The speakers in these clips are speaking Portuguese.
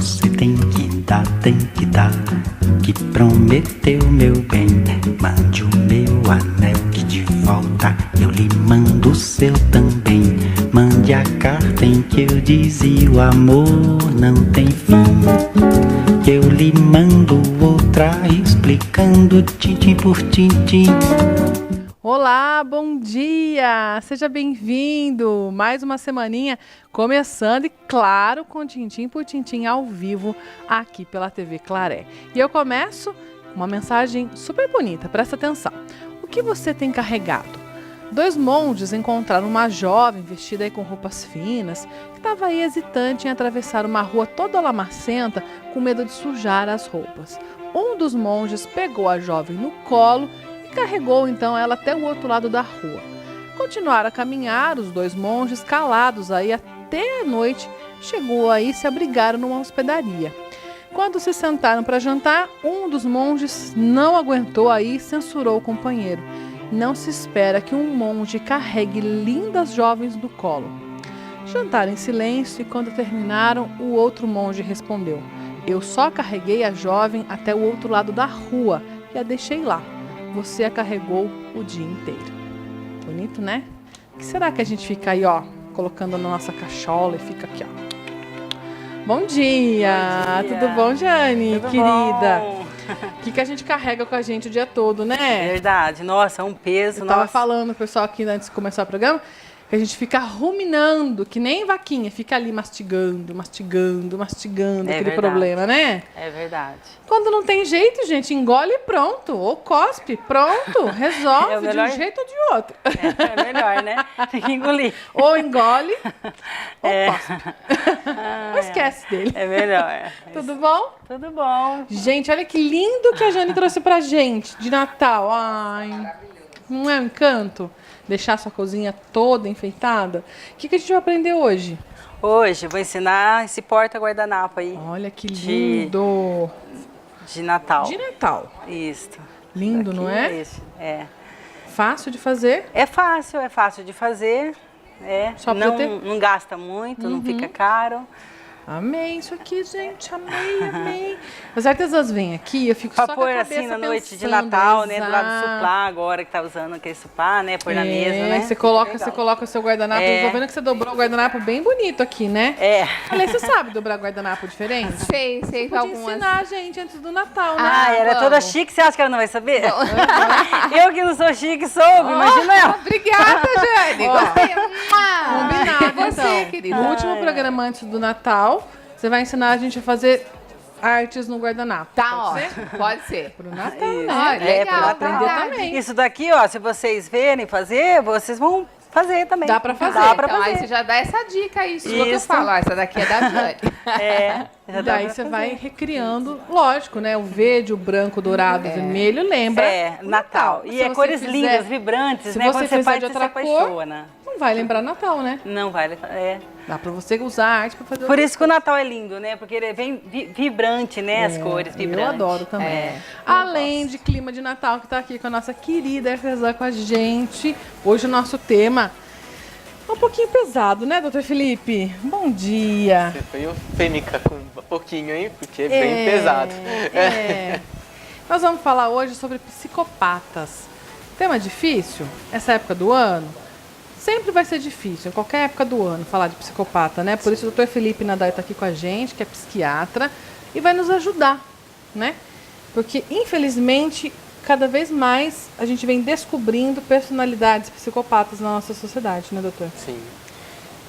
você tem que dar, que prometeu meu bem. Mande o meu anel que de volta eu lhe mando o seu também. Mande a carta em que eu dizia o amor não tem fim. Que eu lhe mando outra explicando tintim por tintim. Olá, bom dia! Seja bem-vindo! Mais uma semaninha começando e, claro, com Tintim por Tintim ao vivo aqui pela TV Claré. E eu começo com uma mensagem super bonita, presta atenção. O que você tem carregado? 2 monges encontraram uma jovem vestida aí com roupas finas que estava aí hesitante em atravessar uma rua toda lamacenta com medo de sujar as roupas. Um dos monges pegou a jovem no colo e carregou então ela até o outro lado da rua. Continuaram a caminhar, os 2 monges calados aí até a noite, chegou aí e se abrigaram numa hospedaria. Quando se sentaram para jantar, um dos monges não aguentou aí e censurou o companheiro. Não se espera que um monge carregue lindas jovens no colo. Jantaram em silêncio e quando terminaram, o outro monge respondeu: eu só carreguei a jovem até o outro lado da rua e a deixei lá. Você a carregou o dia inteiro. Bonito, né? O que será que a gente fica aí, ó, colocando na nossa cachola e fica aqui, ó. Bom dia! Tudo bom, Jane, Tudo querida? bom? O que a gente carrega com a gente o dia todo, né? Verdade. Nossa, é um peso. Eu tava falando, pessoal, aqui antes de começar o programa, que a gente fica ruminando, que nem vaquinha, fica ali mastigando aquele verdade. Problema, né? É verdade. Quando não tem jeito, gente, engole e pronto. Ou cospe, pronto. Resolve de um jeito ou de outro. É melhor, né? Tem que engolir. Ou engole, ou cospe. Não esquece dele. É melhor. Tudo bom? Tudo bom. Gente, olha que lindo que a Jane trouxe pra gente de Natal. Ai, não é um encanto? Deixar sua cozinha toda enfeitada. O que a gente vai aprender hoje? Hoje eu vou ensinar esse porta-guardanapo aí. Olha que lindo! De Natal. De Natal. Isso. Lindo, Aqui, não é? Isso. É. Fácil de fazer? É fácil de fazer. É. Só não gasta muito, não fica caro. Amei isso aqui, gente. Amei. As artesãs vêm aqui, eu fico pra só com a pôr cabeça assim na noite de pensando, Natal, né? Do lado do exato. suplá agora, que tá usando aquele suplá, né? Pôr na mesa, né? Você coloca o seu guardanapo. Eu tô vendo que você dobrou o guardanapo bem bonito aqui, né? É. Falei, você sabe dobrar guardanapo diferente? Sei Podia algumas. ensinar a gente antes do Natal, né? Ah, ela é toda chique, você acha que ela não vai saber? Eu que não sou chique soube, imagina ela. Obrigada, Jane. Gostei. Combinado, Você, então. querida. No último programa antes do Natal, você vai ensinar a gente a fazer artes no guardanapo. Tá, Pode ó. ser? Pode ser. Pro Natal, Isso. né? Legal, pra aprender verdade. também. Isso daqui, ó, se vocês verem fazer, vocês vão fazer também. Dá pra fazer. Dá pra Então, aí fazer. você já dá essa dica aí, sua que eu Isso. falo. Ó, essa daqui é da Jane. Já dá Daí pra você fazer. vai recriando, lógico, né? O verde, o branco, o dourado, o vermelho lembra É, o Natal. Se E é você cores fizer- lindas, vibrantes, se né? você Quando fizer você faz, de você se outra cor, apaixona. Não vai lembrar Natal, né? Não vai, Dá pra você usar a arte pra fazer Por outra isso que o Natal é lindo, né? Porque ele vem vibrante, né? As cores vibrantes. Eu adoro também. É. Além de clima de Natal, que tá aqui com a nossa querida artesã com a gente. Hoje o nosso tema é um pouquinho pesado, né, doutor Felipe? Bom dia. Você foi eufêmica com um pouquinho, hein? Porque é bem pesado. Nós vamos falar hoje sobre psicopatas. Tema difícil? Essa época do ano? Sempre vai ser difícil, em qualquer época do ano, falar de psicopata, né? Por isso o doutor Felipe Nadai está aqui com a gente, que é psiquiatra, e vai nos ajudar, né? Porque, infelizmente, cada vez mais a gente vem descobrindo personalidades psicopatas na nossa sociedade, né, doutor? Sim.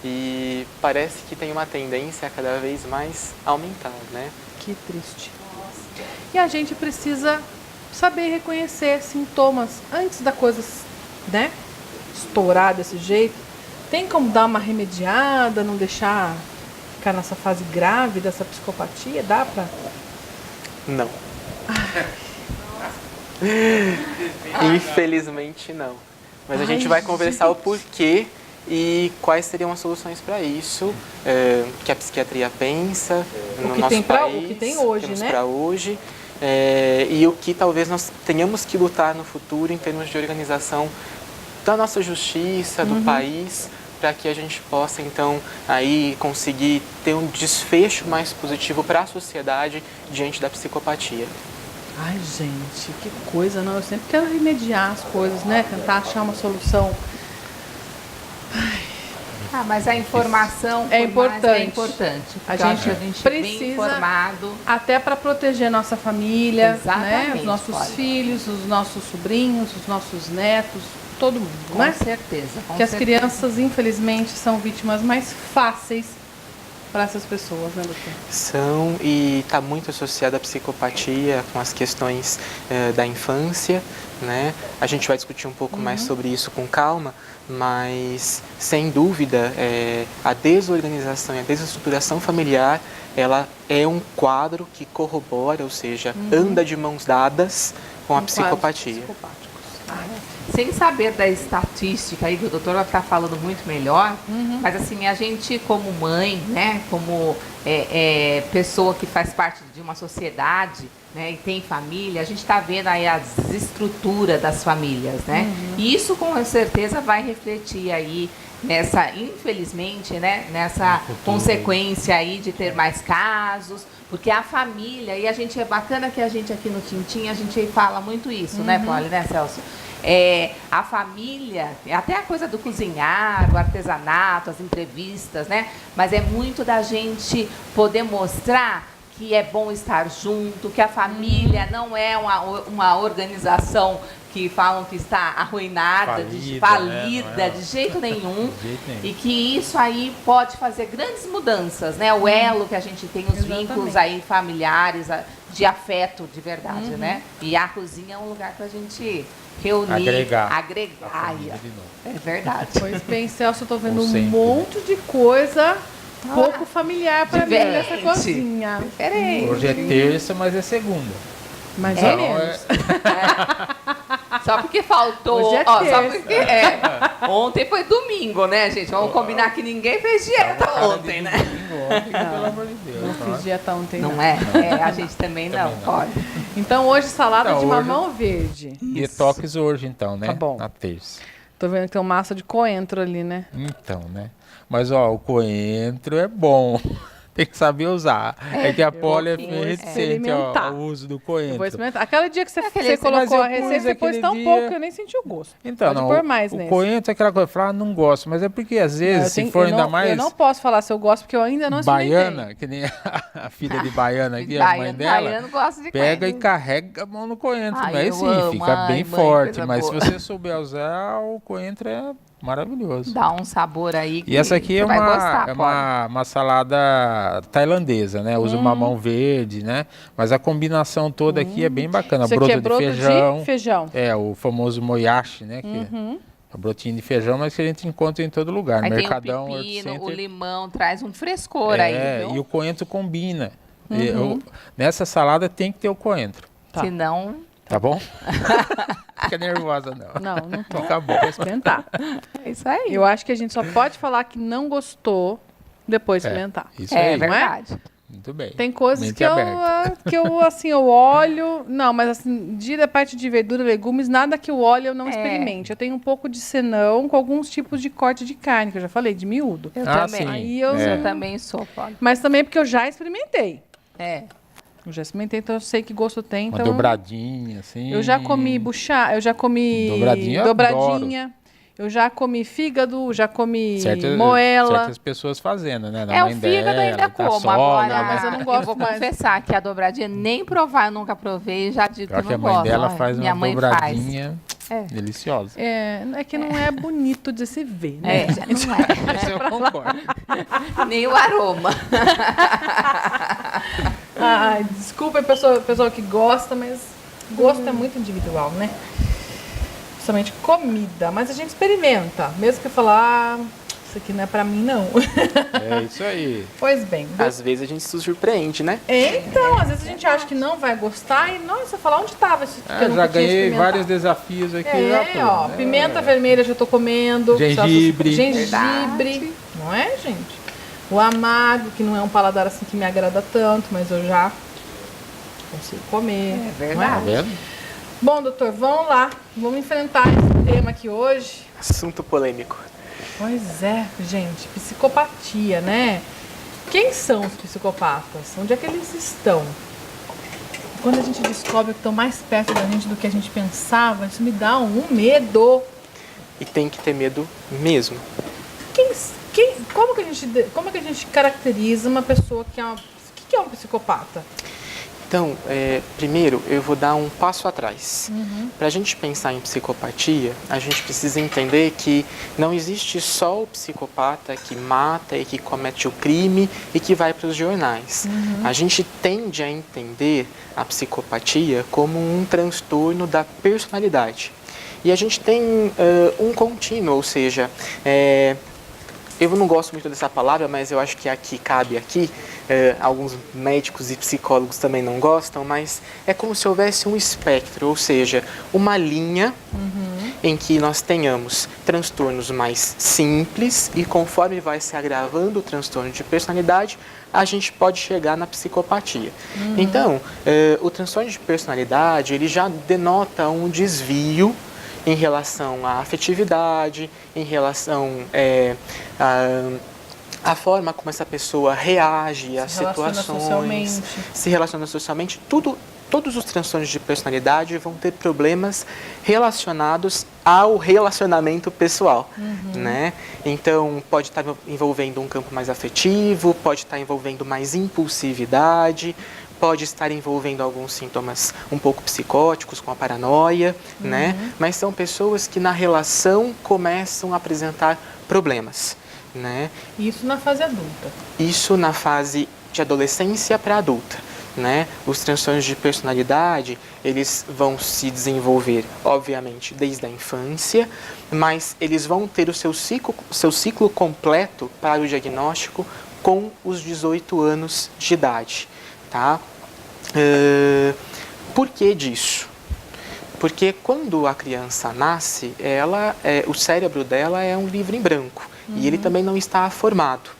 E parece que tem uma tendência a cada vez mais aumentar, né? Que triste. E a gente precisa saber reconhecer sintomas antes da coisa, né, estourar desse jeito. Tem como dar uma remediada, não deixar ficar nessa fase grave dessa psicopatia? Dá pra? Não. Infelizmente não. Mas a gente vai conversar o porquê e quais seriam as soluções para isso, que a psiquiatria pensa no nosso país, o que tem hoje, temos né? para hoje, e o que talvez nós tenhamos que lutar no futuro em termos de organização da nossa justiça, do país, para que a gente possa, então, aí conseguir ter um desfecho mais positivo para a sociedade diante da psicopatia. Ai, gente, que coisa, não? Eu sempre quero remediar as coisas, né? Tentar achar uma solução. Mas a informação É por mais, importante. é importante. A Porque eu acho que gente bem precisa- informado. Até para proteger nossa família, né? Exatamente, Os nossos olha. filhos, os nossos sobrinhos, os nossos netos, todo mundo, Com né? certeza. Com Que as certeza. crianças, infelizmente, são vítimas mais fáceis para essas pessoas, né, doutor? São, e está muito associada à psicopatia com as questões da infância, né? A gente vai discutir um pouco mais sobre isso com calma, mas sem dúvida a desorganização e a desestruturação familiar, ela é um quadro que corrobora, ou seja, anda de mãos dadas com a Em quadros psicopatia. psicopáticos. Sem saber da estatística aí, que o doutor vai estar falando muito melhor, mas assim, a gente como mãe, né, como pessoa que faz parte de uma sociedade, né, e tem família, a gente está vendo aí a desestrutura das famílias, né? E isso com certeza vai refletir aí nessa, infelizmente, né, nessa consequência aí de ter mais casos, porque a família, e a gente é bacana que a gente aqui no Tintim, a gente fala muito isso, né, Polly, né, Celso? A família, até a coisa do cozinhar, o artesanato, as entrevistas, né? Mas é muito da gente poder mostrar que é bom estar junto, que a família não é uma organização que falam que está arruinada, falida, Não é. de jeito nenhum. De jeito nenhum. E que isso aí pode fazer grandes mudanças, né? O elo que a gente tem, os Exatamente. vínculos aí familiares, de afeto de verdade, né? E a cozinha é um lugar para a gente reunir, Agregar. agregar. Família de novo. É verdade. Pois bem, Celso, eu tô vendo Ou um sempre. monte de coisa pouco familiar para mim nessa Diferente. cozinha. Diferente. Hoje é terça, mas é segunda. Mais É. ou menos. Só porque faltou. Hoje é Só terça. porque. Ontem foi domingo, né, gente? Vamos combinar que ninguém fez dieta ontem, né? Pelo amor de Deus. Não fiz dieta ontem, não. Não é? A gente também não. Também não. Olha. Então hoje salada Não, de hoje- mamão verde. Detox hoje, então, né? Tá bom. Na terça. Tô vendo que tem uma massa de coentro ali, né? Então, né? Mas, ó, o coentro é bom. Tem que saber usar. É que a Polly é vou reticente experimentar. ao uso do Eu coentro. vou experimentar. Aquele dia que você, Aquele- você colocou a mas eu pus receita, você pôs aquele tão dia- pouco que eu nem senti o gosto. Então, Pode não, pôr mais o nesse. coentro é aquela coisa, fala, não gosto, mas é porque às vezes, Eu se tenho- for eu ainda não- mais Eu não posso falar se eu gosto, porque eu ainda não experimentei. baiana, que nem a filha de baiana aqui, a mãe dela, Baiano gosta de pega e coentro. carrega a mão no coentro. Ai, Mas eu sim, amo. fica Ai, bem mãe, forte. coisa Mas boa. se você souber usar, o coentro é maravilhoso. Dá um sabor aí que E essa aqui é você vai gostar, uma salada tailandesa, né? Usa o mamão verde, né? Mas a combinação toda aqui é bem bacana. Isso aqui Broto é de broto feijão. de feijão. É, o famoso moyashi, né? Que é o brotinho de feijão, mas que a gente encontra em todo lugar. Aí Mercadão, tem o pepino, Horto o Center. limão, traz um frescor aí, viu? E o coentro combina. Nessa salada tem que ter o coentro, Tá. Senão, tá bom? Fica nervosa, não. Não, não tô. Fica bom. Vou experimentar. é isso aí. Eu acho que a gente só pode falar que não gostou depois de experimentar. Isso É aí. verdade. Muito bem. Tem coisas Mente que eu, aberta. assim, eu olho... Não, mas assim, da parte de verdura, legumes, nada que eu olho eu não experimente. Eu tenho um pouco de senão com alguns tipos de corte de carne, que eu já falei, de miúdo. Eu Ah, também. sim. Aí eu- É. Eu também sou, Polly. Mas também porque eu já experimentei. É. Eu já experimentei, então eu sei que gosto tem. Uma Então dobradinha, assim. eu já comi buchá, eu já comi Dobradinha eu dobradinha. Eu já comi fígado, já comi Certas moela. pessoas fazendo, né? Da É, o mãe fígado dela, ainda da como. sogra, Agora, né? mas eu não gosto vou mais. confessar que a dobradinha, nem provar, eu nunca provei, já digo Pior que que eu a não mãe gosto. dela Olha, faz minha uma mãe dobradinha É. deliciosa. É que não é bonito de se ver, né? É, não é. Isso eu concordo. Nem o aroma. Ai, desculpa a pessoa que gosta, mas gosto é muito individual, né? Principalmente comida. Mas a gente experimenta. Mesmo que falar, isso aqui não é pra mim, não. É isso aí. Pois bem. Às vezes a gente se surpreende, né? Então, às vezes a gente acha que não vai gostar e, nossa, falar onde estava isso que eu nunca Já tinha ganhei experimentado. vários desafios aqui. já tô, Ó, né? pimenta vermelha já tô comendo. Gengibre. Gengibre. Não é, gente? O amargo, que não é um paladar assim que me agrada tanto, mas eu já consigo comer. É verdade. Tá vendo? Bom, doutor, vamos lá. Vamos enfrentar esse tema aqui hoje. Assunto polêmico. Pois é, gente, psicopatia, né? Quem são os psicopatas? Onde é que eles estão? Quando a gente descobre que estão mais perto da gente do que a gente pensava, isso me dá um medo. E tem que ter medo mesmo. Como que a gente caracteriza uma pessoa que é uma... O que é um psicopata? Então, primeiro eu vou dar um passo atrás. Para a gente pensar em psicopatia, a gente precisa entender que não existe só o psicopata que mata e que comete o crime e que vai para os jornais. A gente tende a entender a psicopatia como um transtorno da personalidade. E a gente tem um contínuo, ou seja, eu não gosto muito dessa palavra, mas eu acho que aqui cabe aqui. Alguns médicos e psicólogos também não gostam, mas é como se houvesse um espectro, ou seja, uma linha em que nós tenhamos transtornos mais simples e conforme vai se agravando o transtorno de personalidade, a gente pode chegar na psicopatia. Então, o transtorno de personalidade, ele já denota um desvio em relação à afetividade, em relação a forma como essa pessoa reage às situações, se relaciona socialmente, todos os transtornos de personalidade vão ter problemas relacionados ao relacionamento pessoal, né? Então, pode estar envolvendo um campo mais afetivo, pode estar envolvendo mais impulsividade, pode estar envolvendo alguns sintomas um pouco psicóticos, com a paranoia, né? Mas são pessoas que na relação começam a apresentar problemas. Né? Isso na fase adulta. Isso na fase de adolescência para adulta. Né? Os transtornos de personalidade, eles vão se desenvolver, obviamente, desde a infância, mas eles vão ter o seu ciclo completo para o diagnóstico com os 18 anos de idade. Tá? Por que disso? Porque quando a criança nasce, o cérebro dela é um livro em branco. E ele também não está formado.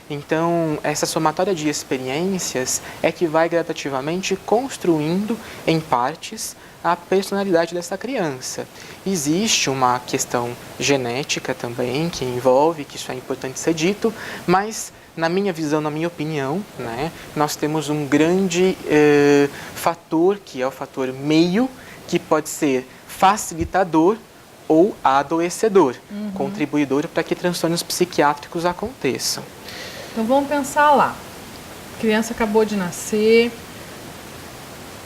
Então, essa somatória de experiências é que vai gradativamente construindo, em partes, a personalidade dessa criança. Existe uma questão genética também que envolve, que isso é importante ser dito, mas, na minha visão, na minha opinião, né, nós temos um grande fator, que é o fator meio, que pode ser facilitador ou adoecedor, contribuidor para que transtornos psiquiátricos aconteçam. Então vamos pensar lá. A criança acabou de nascer,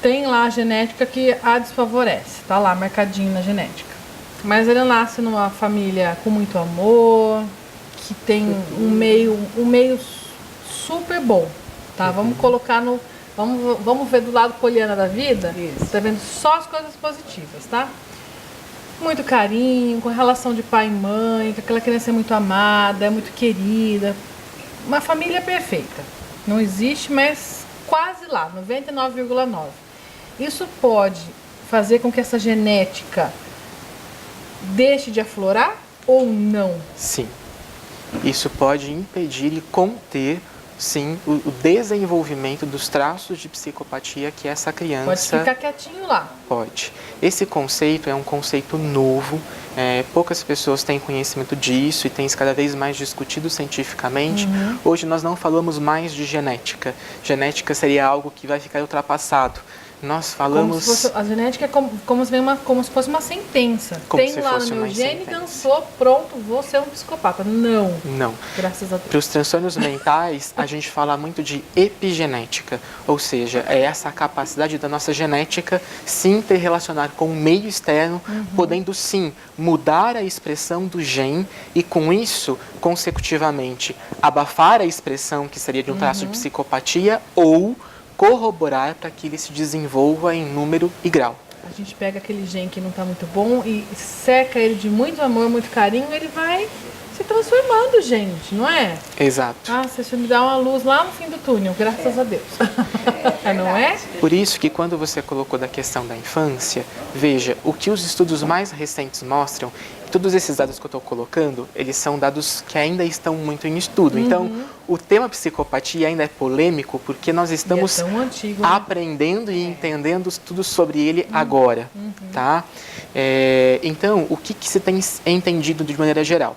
tem lá a genética que a desfavorece, tá lá marcadinho na genética. Mas ele nasce numa família com muito amor, que tem um meio super bom, tá? Vamos colocar no... Vamos ver do lado poliana da vida? Isso. Tá vendo só as coisas positivas, tá? Muito carinho, com relação de pai e mãe, que aquela criança é muito amada, é muito querida. Uma família perfeita. Não existe, mas quase lá, 99,9. Isso pode fazer com que essa genética deixe de aflorar ou não? Sim. Isso pode impedir e conter, sim, o desenvolvimento dos traços de psicopatia que essa criança... Pode ficar quietinho lá. Pode. Esse conceito é um conceito novo, poucas pessoas têm conhecimento disso e tem se cada vez mais discutido cientificamente. Hoje nós não falamos mais de genética. Genética seria algo que vai ficar ultrapassado. Nós falamos... a genética é como se fosse uma sentença. Tem lá no meu gene, dançou, pronto, vou ser um psicopata. Não. Não. Graças a Deus. Para os transtornos mentais, a gente fala muito de epigenética, ou seja, é essa capacidade da nossa genética se interrelacionar com o meio externo, podendo sim mudar a expressão do gene e com isso, consecutivamente, abafar a expressão que seria de um traço de psicopatia ou corroborar para que ele se desenvolva em número e grau. A gente pega aquele gene que não está muito bom e seca ele de muito amor, muito carinho, ele vai se transformando, gente, não é? Exato. Ah, você me dá uma luz lá no fim do túnel, graças a Deus. Não é? Por isso que quando você colocou da questão da infância, veja, o que os estudos mais recentes mostram, todos esses dados que eu estou colocando, eles são dados que ainda estão muito em estudo. Então, o tema psicopatia ainda é polêmico porque nós estamos aprendendo e entendendo tudo sobre ele agora, tá? Então, o que se tem entendido de maneira geral?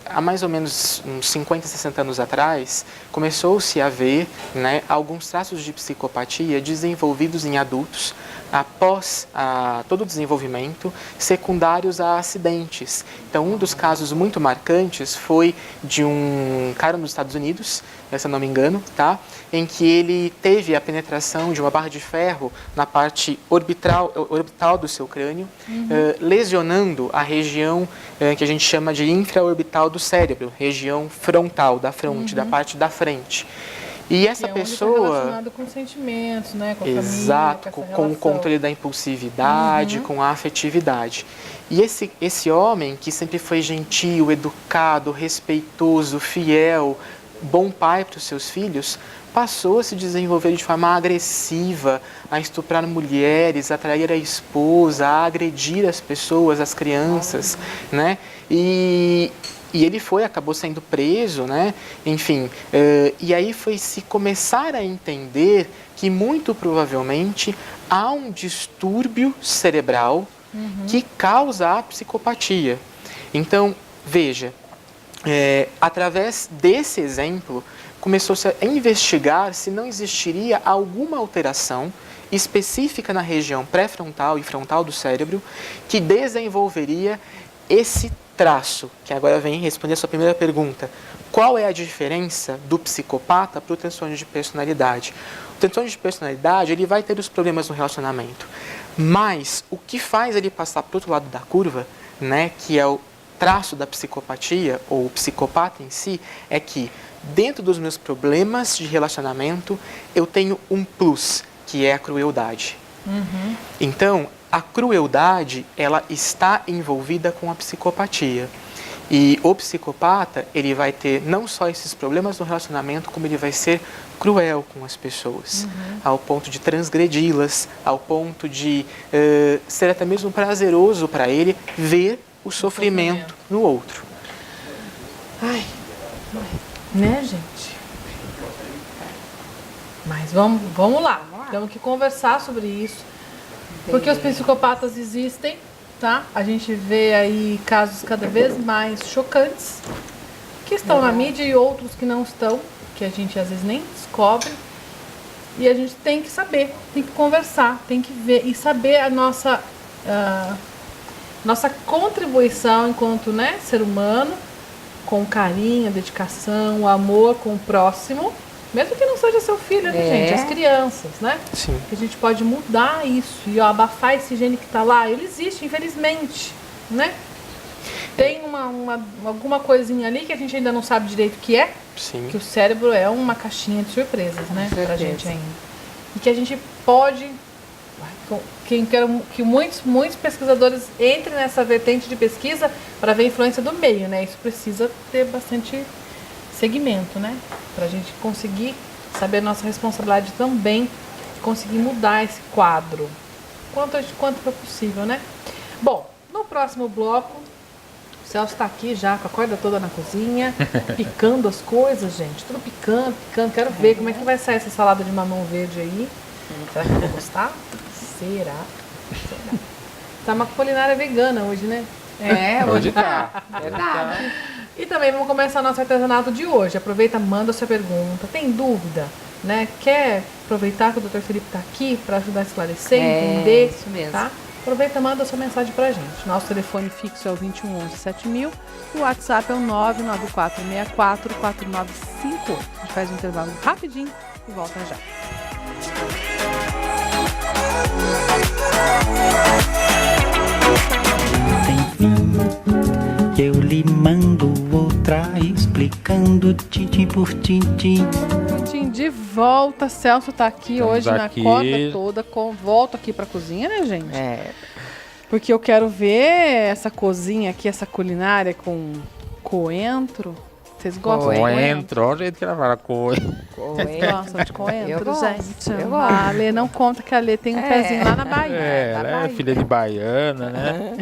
há mais ou menos uns 50, 60 anos atrás, começou-se a ver, né, alguns traços de psicopatia desenvolvidos em adultos após todo o desenvolvimento, secundários a acidentes. Então, um dos casos muito marcantes foi de um cara nos Estados Unidos, se eu não me engano, tá? Em que ele teve a penetração de uma barra de ferro na parte orbital do seu crânio, lesionando a região que a gente chama de infraorbital do cérebro, região frontal, da fronte, da parte da frente. E essa pessoa... Onde tá relacionado com sentimentos, né? Com a exato, família, com o controle da impulsividade, com a afetividade. E esse homem, que sempre foi gentil, educado, respeitoso, fiel, bom pai para os seus filhos, passou a se desenvolver de forma agressiva, a estuprar mulheres, a trair a esposa, a agredir as pessoas, as crianças, né? E ele acabou sendo preso, né? Enfim, e aí foi se começar a entender que muito provavelmente há um distúrbio cerebral que causa a psicopatia. Então, veja, através desse exemplo, começou-se a investigar se não existiria alguma alteração específica na região pré-frontal e frontal do cérebro que desenvolveria esse traço, que agora vem responder a sua primeira pergunta. Qual é a diferença do psicopata para o transtorno de personalidade? O transtorno de personalidade, ele vai ter os problemas no relacionamento, mas o que faz ele passar para o outro lado da curva, né, que é o traço da psicopatia, ou o psicopata em si, é que dentro dos meus problemas de relacionamento, eu tenho um plus, que é a crueldade. Então, a crueldade, ela está envolvida com a psicopatia. E o psicopata, ele vai ter não só esses problemas no relacionamento, como ele vai ser cruel com as pessoas, ao ponto de transgredi-las, ao ponto de ser até mesmo prazeroso para ele ver o sofrimento no outro. Ai, né, gente? Mas vamos lá. Temos que conversar sobre isso. Porque os psicopatas existem, tá? A gente vê aí casos cada vez mais chocantes, que estão na mídia e outros que não estão, que a gente às vezes nem descobre. E a gente tem que saber, tem que conversar, tem que ver e saber a nossa contribuição enquanto, né, ser humano, com carinho, dedicação, amor com o próximo. Mesmo que não seja seu filho, né, gente? As crianças, né? Sim. Que a gente pode mudar isso e abafar esse gene que está lá. Ele existe, infelizmente, né? Tem alguma coisinha ali que a gente ainda não sabe direito o que é. Sim. Que o cérebro é uma caixinha de surpresas, né? Pra gente ainda. E que a gente pode... Quero que muitos pesquisadores entrem nessa vertente de pesquisa para ver a influência do meio, né? Isso precisa ter bastante segmento, né? Para a gente conseguir saber a nossa responsabilidade também, conseguir mudar esse quadro, quanto for possível, né? Bom, no próximo bloco, o Celso está aqui já com a corda toda na cozinha, picando as coisas, gente, tudo picando. Quero ver como é que vai sair essa salada de mamão verde aí. Será que eu vou gostar? Será? Tá uma culinária vegana hoje, né? Hoje tá. Verdade. E também vamos começar nosso artesanato de hoje. Aproveita, manda a sua pergunta. Tem dúvida, né? Quer aproveitar que o Dr. Felipe está aqui para ajudar a esclarecer, entender? Isso mesmo. Tá? Aproveita, manda a sua mensagem pra gente. Nosso telefone fixo é o 2111-7000 e o WhatsApp é o 994644958. A gente faz um intervalo rapidinho e volta já. Que eu lhe mando outra explicando tintim por tintim. Tintim de volta, Celso tá aqui Estamos hoje aqui. na corda toda. Volto aqui pra cozinha, né, gente? Porque eu quero ver essa cozinha aqui, essa culinária com coentro, Vocês gostam de Coentro, olha o jeito que ela fala, coentro. Vocês gostam de coentro, Eu gosto, gente? eu gosto. A Alê não conta que a Alê tem um pezinho lá na Bahia. Ela é filha de baiana, né?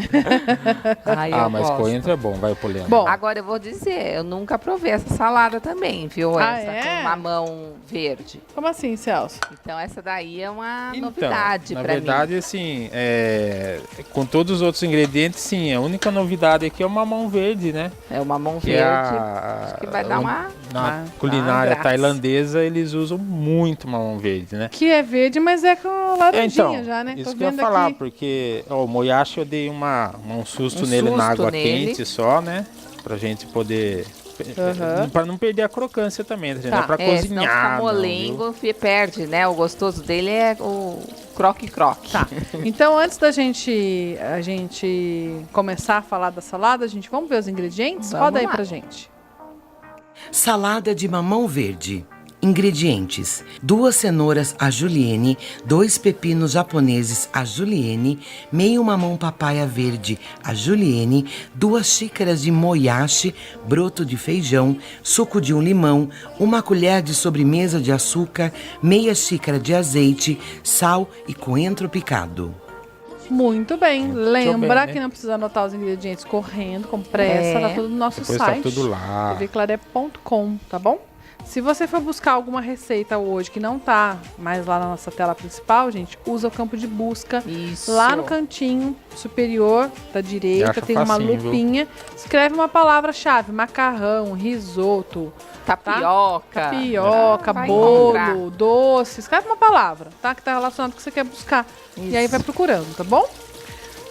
Ai, eu Mas gosto. coentro é bom, vai polêmica. Bom, Agora eu vou dizer, eu nunca provei essa salada também, viu? Ah, Essa é? com mamão verde. como assim, Celso? Então essa daí é uma Então, novidade na pra verdade, mim. assim, com todos os outros ingredientes, sim, a única novidade aqui é o mamão verde, né? É o mamão Que verde. acho que vai dar uma- Na uma culinária graça. tailandesa, eles usam muito mamão verde, né? Que é verde, mas é com laranjinha já, né? Isso Tô que eu ia vendo falar, aqui. porque o moyashi eu dei um susto Um nele na susto água nele. quente só, né? Pra gente poder... Aham. Pra não perder a crocância também, né? Tá. Não é pra Senão cozinhar, fica não, molengo, perde, né? O gostoso dele é o croque-croque. Tá. Então, antes da gente começar a falar da salada, vamos ver os ingredientes? Vamos Roda aí lá. pra gente. Salada de mamão verde. Ingredientes: 2 cenouras à julienne, 2 pepinos japoneses à julienne, meio mamão papaya verde à julienne, 2 xícaras de moyashi, broto de feijão, suco de um limão, 1 colher de sobremesa de açúcar, meia xícara de azeite, sal e coentro picado. Muito bem. Lembra bem, né? que não precisa anotar os ingredientes correndo, com pressa, É. tá tudo no nosso Depois site. tá tudo lá. tvclaré.com, tá bom? Se você for buscar alguma receita hoje que não tá mais lá na nossa tela principal, gente, usa o campo de busca. Isso. Lá no cantinho superior da direita Acha tem uma facinho, viu? lupinha. Escreve uma palavra-chave: macarrão, risoto, Tapioca. tapioca, Vai bolo, encontrar. doce. Escreve uma palavra, tá? Que tá relacionado com o que você quer buscar. E aí Isso. vai procurando, tá bom?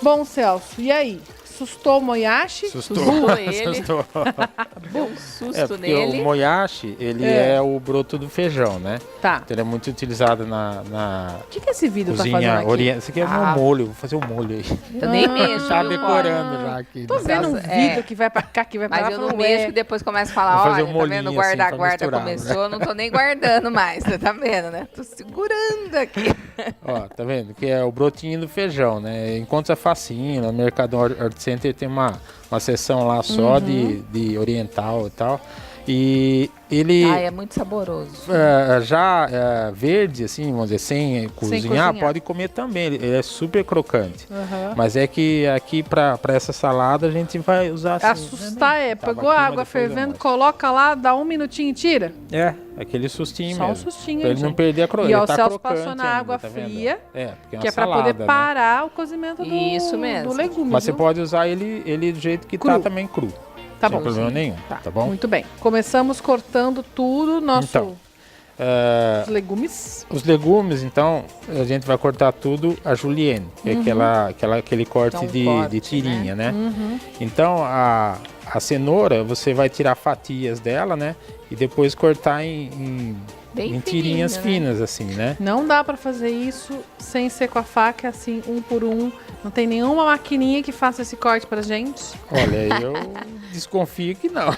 Bom, Celso, e aí? Sustou o moyashi? Sustou ele. Assustou. Deu um susto É, porque nele. o moyashi, ele é o broto do feijão, né? Tá. Então ele é muito utilizado na O que esse vidro tá fazendo cozinha aqui? oriental. Isso aqui é Ah. um molho, vou fazer um molho aí. Eu nem mexo. Tá viu, decorando Cora? já aqui. Tô vendo um É. vidro que vai pra cá, que vai pra lá. Mas eu não falando, mexo ué. que depois começa a falar, Vou fazer olha, um tá vendo? molhinho assim, pra Guarda misturar, começou, eu não tô nem guardando mais, você tá vendo, né? Tô segurando aqui. Ó, tá vendo? Que é o brotinho do feijão, né? Encontra facinho, no Mercado Art Center tem uma seção lá só de oriental e tal. E ele Ai, é muito saboroso. já verde, assim, vamos dizer, sem cozinhar, cozinhar. pode comer também. Ele é super crocante. Aham. Mas é que aqui pra essa salada a gente vai usar assim. Assustar é, Tava pegou a aqui, mas água depois eu fervendo, mostro. coloca lá, dá 1 minutinho e tira. É, aquele sustinho Só um mesmo. sustinho Pra aí, ele não gente. perder a crocância. E ó, Ele o tá Celso crocante passou na ainda, água tá vendo? fria, É, porque é que uma é pra salada, poder né? parar o cozimento do, Isso mesmo. do legume. Mas você viu? pode usar ele do jeito que Cru. tá também cru. Tá sem bom. problema nenhum, tá bom? Muito bem. Começamos cortando tudo, Então, os legumes. os legumes, então, a gente vai cortar tudo a julienne, que é aquele corte, Então, de corte, tirinha, né? Uhum. Então, a cenoura, você vai tirar fatias dela, né? E depois cortar em Bem tirinhas fininho, né? finas, assim, né? Não dá pra fazer isso sem ser com a faca, assim, um por um. Não tem nenhuma maquininha que faça esse corte pra gente. Olha, eu desconfio que não.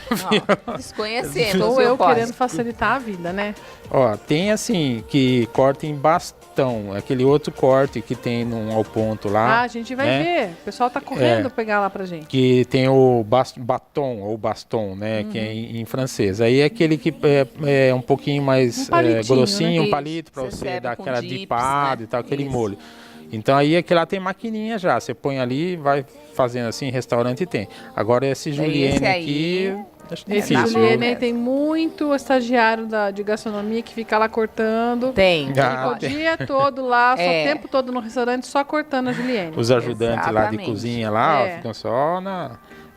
Ó, desconhecemos, Ou viu, eu Cora? querendo facilitar a vida, né? Ó, tem assim, que corta em bastão, aquele outro corte que tem ao ponto lá. Ah, a gente vai né? ver. O pessoal tá correndo É. pegar lá pra gente. Que tem o baton, ou baston, né? Que é em francês. Aí é aquele que é um pouquinho mais Um palitinho, grossinho, né? um palito para Isso, você serve dar com aquela dips, dipada né? e tal, aquele Isso. molho. Então aí aquele lá tem maquininha já. Você põe ali, vai fazendo assim, restaurante tem. Agora esse julienne aí, aqui, acho Esse difícil. Juliane né? aí tem muito estagiário de gastronomia que fica lá cortando. Tem. Ah, Fica o dia todo lá, É. o tempo todo no restaurante, só cortando a Juliane. Os ajudantes lá de Exatamente. cozinha lá, ó, É. ficam só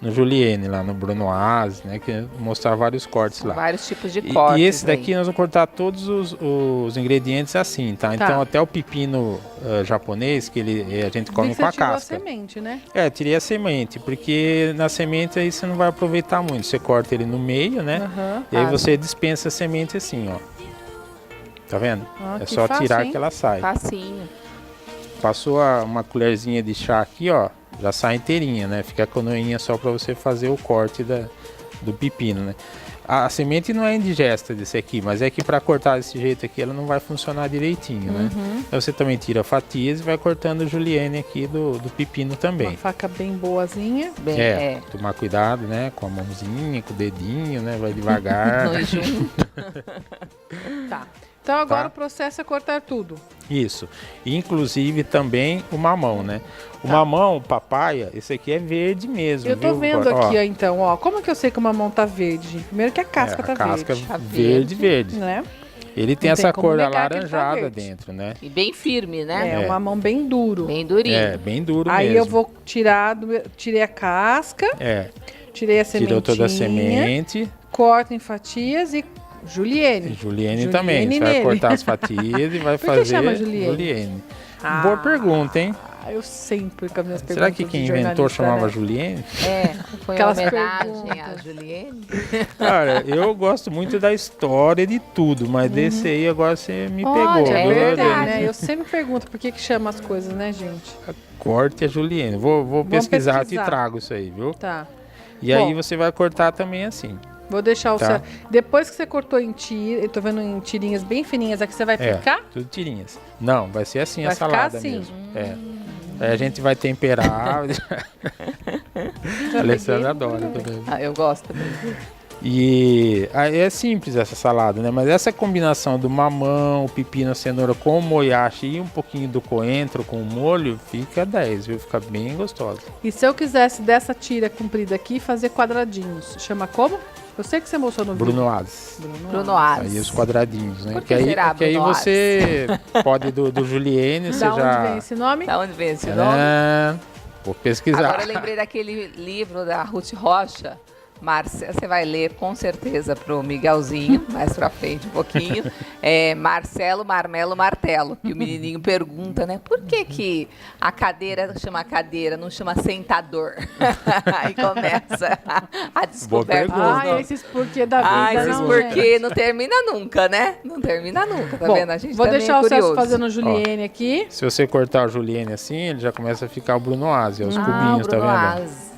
no julienne, lá no brunoise, né? Que mostrar vários cortes lá. Vários tipos de E- cortes. E esse aí. daqui nós vamos cortar todos os ingredientes assim, tá? Então até o pepino japonês, que a gente come Vi que com a você tirou casca. a semente, né? Tirei a semente, porque na semente aí você não vai aproveitar muito. Você corta ele no meio, né? Aham. E aí você dispensa a semente assim, ó. Tá vendo? Ah, É que só fácil, tirar hein? que ela sai. Facinho. Passou uma colherzinha de chá aqui, ó, já sai inteirinha, né? Fica a canoinha só para você fazer o corte do pepino, né? A semente não é indigesta desse aqui, mas é que para cortar desse jeito aqui ela não vai funcionar direitinho, né? Então você também tira fatias e vai cortando o julienne aqui do pepino também. Uma faca bem boazinha. Bem, Tomar cuidado, né? Com a mãozinha, com o dedinho, né? Vai devagar. Não ir junto. Tá. Então agora Tá. o processo é cortar tudo. Isso. Inclusive também o mamão, né? O mamão, o papaya, esse aqui é verde mesmo. Eu tô viu? vendo Ó, aqui, ó, então, ó. Como que eu sei que o mamão tá verde, gente? Primeiro que a casca tá a casca verde. Tá verde. Né? Ele tem Não essa tem como cor negar que ele tá alaranjada verde. dentro, né? E bem firme, né? É um mamão bem duro. Bem durinho. É, bem duro Aí mesmo. eu vou tirar, tirei a casca, tirei a sementinha. Tirou toda a semente. Corto em fatias e julienne. Julienne também. Você vai nele. cortar as fatias e vai Por que fazer chama julienne? julienne. Boa pergunta, hein? Eu sempre com as minhas perguntas. Será que quem de inventou jornalista, chamava né? Julienne? Foi Aquelas uma homenagem perguntas. a Julienne. Cara, eu gosto muito da história de tudo, mas desse aí agora você me Olha, pegou. é viu, verdade. Adriane? Né? Eu sempre pergunto por que chama as coisas, né, gente? Corte a Julienne. Vou pesquisar e te pesquisar. trago isso aí, viu? Tá. E aí Bom. você vai cortar também assim. Vou deixar o Tá. seu... Depois que você cortou em tira, eu tô vendo em tirinhas bem fininhas, aqui você vai picar? Tudo tirinhas. Não, vai ser assim Vai a ficar salada assim? mesmo. Aí a gente vai temperar. A Alessandra adora também. Eu gosto também. E aí é simples essa salada, né? Mas essa combinação do mamão, pepino, cenoura com o moyashi e um pouquinho do coentro com o molho, fica 10, viu? Fica bem gostosa. E se eu quisesse dessa tira comprida aqui, fazer quadradinhos, chama como? Eu sei que você mostrou no vídeo. Brunoise. Bruno Alves. Aí os quadradinhos, né? Por que aí, será que aí Brunoise? você pode do Julienne, você Da onde já... vem esse nome? Da onde vem esse nome? Vou pesquisar. Agora eu lembrei daquele livro da Ruth Rocha. Márcia, você vai ler com certeza pro Miguelzinho, mais pra frente um pouquinho. Marcelo, Marmelo, Martelo. E o menininho pergunta, né? Por que a cadeira chama cadeira, não chama sentador? Aí começa a descoberta. pergunta. Esses porquê da vida, Esses não, porquê gente. não termina nunca, né? Não termina nunca, tá Bom, vendo? A gente vou também deixar é o Celso curioso. fazendo o julienne aqui. Se você cortar o Julienne assim, ele já começa a ficar o Brunoise, os cubinhos, tá Bruno vendo? Alves.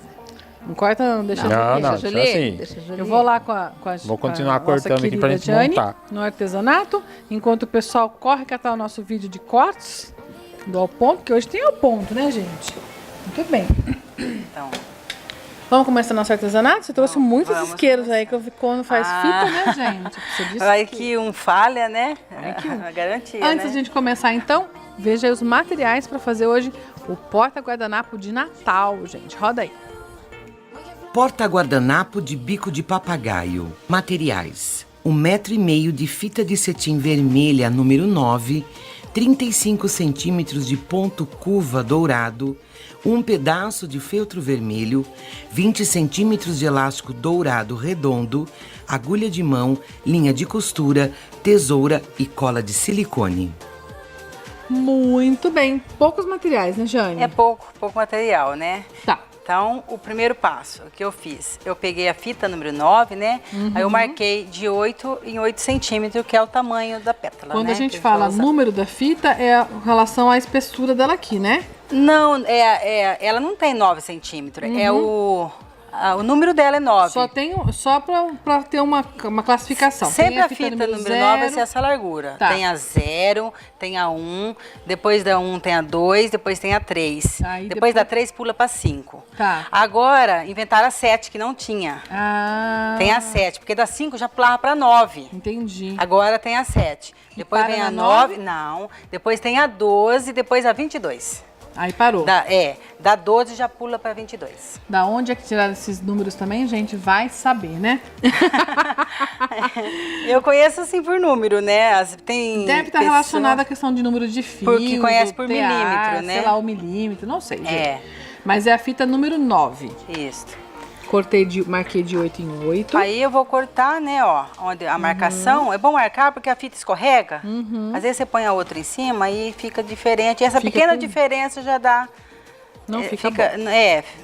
Não corta, não, deixa Não, assim. não, Deixa a deixa Julienne, assim. deixa a Julienne. Eu vou lá com a Vou continuar a nossa cortando aqui pra querida gente Jane, montar. no artesanato, enquanto o pessoal corre catar o nosso vídeo de cortes do ao ponto, que hoje tem ao ponto, né, gente? Muito bem. Então, Vamos começar nosso artesanato? Você trouxe muitos vamos isqueiros aí, que eu vi quando faz fita, né, gente? Você disse vai que um falha, né? A garantia, Antes né? de a gente começar, então, veja aí os materiais para fazer hoje o porta-guardanapo de Natal, gente. Roda aí. Porta-guardanapo de bico de papagaio. Materiais: 1,5 m de fita de cetim vermelha número 9, 35 centímetros de ponto curva dourado, um pedaço de feltro vermelho, 20 centímetros de elástico dourado redondo, agulha de mão, linha de costura, tesoura e cola de silicone. Muito bem. Poucos materiais, né, Jane? É pouco material, né? Tá. Então, o primeiro passo, o que eu fiz? Eu peguei a fita número 9, né? Aí eu marquei de 8 em 8 centímetros, que é o tamanho da pétala, Quando né? a gente Que fala vai usar. número da fita, é a relação à espessura dela aqui, né? Não, ela não tem 9 centímetros. É o número dela é 9. Só pra ter uma classificação. Sempre Tem a fita número 9 vai ser essa largura. Tá. Tem a 0, tem a 1, depois da 1 tem a 2, depois tem a 3. Aí Depois da 3 pula para 5. Tá. Agora, inventaram a 7, que não tinha. Ah, Tem a 7, porque da 5 já pulava para 9. entendi. Agora tem a 7. Depois para vem na a 9. 9? Não. Depois tem a 12, depois a 22. Aí parou. Da 12 já pula para 22. Da onde é que tiraram esses números também, gente? Vai saber, né? Eu conheço assim por número, né? Tem Deve estar pessoa- relacionado à questão de número de fio. Porque conhece por TA, milímetro, né? Sei lá, o milímetro, não sei, gente. É. Mas é a fita número 9. Isso. Marquei de 8 em 8. Aí eu vou cortar, né, ó, onde a marcação, é bom marcar porque a fita escorrega. Às vezes você põe a outra em cima e fica diferente. E essa Fica pequena tudo. diferença já dá... Não fica bom.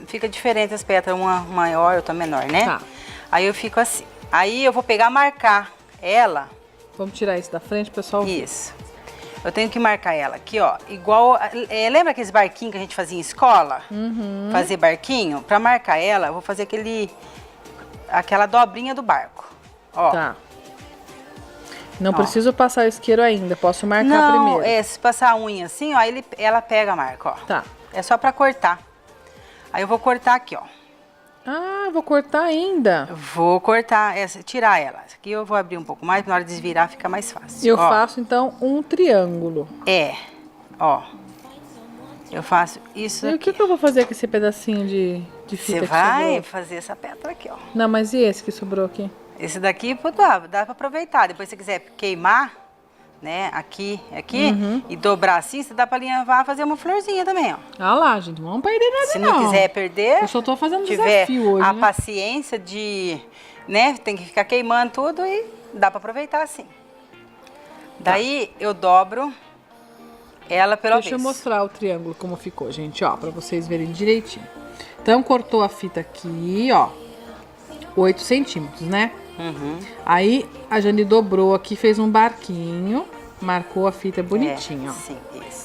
Fica diferente as pétalas, uma maior, outra menor, né? Tá. Aí eu fico assim. Aí eu vou pegar, marcar ela, Vamos tirar isso da frente, pessoal. isso. Eu tenho que marcar ela aqui, ó, igual... lembra aqueles barquinhos que a gente fazia em escola? Fazer barquinho? Pra marcar ela, eu vou fazer aquela dobrinha do barco. ó. Tá. Não Ó. preciso passar o isqueiro ainda, posso marcar Não, primeiro. se passar a unha assim, ó, ela pega a marca, ó. Tá. É só pra cortar. Aí eu vou cortar aqui, ó. Ah, vou cortar ainda. Vou cortar, tirar ela. Essa aqui eu vou abrir um pouco mais, na hora de desvirar fica mais fácil. Eu ó. faço, então, um triângulo. Ó. Eu faço isso E o aqui. que eu vou fazer com esse pedacinho de fita Você que vai sobrou? fazer essa pedra aqui, ó. Não, mas e esse que sobrou aqui? Esse daqui, pô, dá pra aproveitar. Depois, se você quiser queimar, né, aqui, e dobrar assim, você dá pra levar, fazer uma florzinha também, ó. Ah lá, gente, não vamos perder nada Se não quiser perder, Eu só tô fazendo tiver desafio hoje, a né? paciência de, né, tem que ficar queimando tudo e dá pra aproveitar assim. Daí, eu dobro ela pelo Deixa eu avesso. mostrar o triângulo como ficou, gente, ó, pra vocês verem direitinho. Então, cortou a fita aqui, ó, 8 centímetros, né? Aí, a Jane dobrou aqui, fez um barquinho, marcou a fita bonitinho, ó. Sim, isso.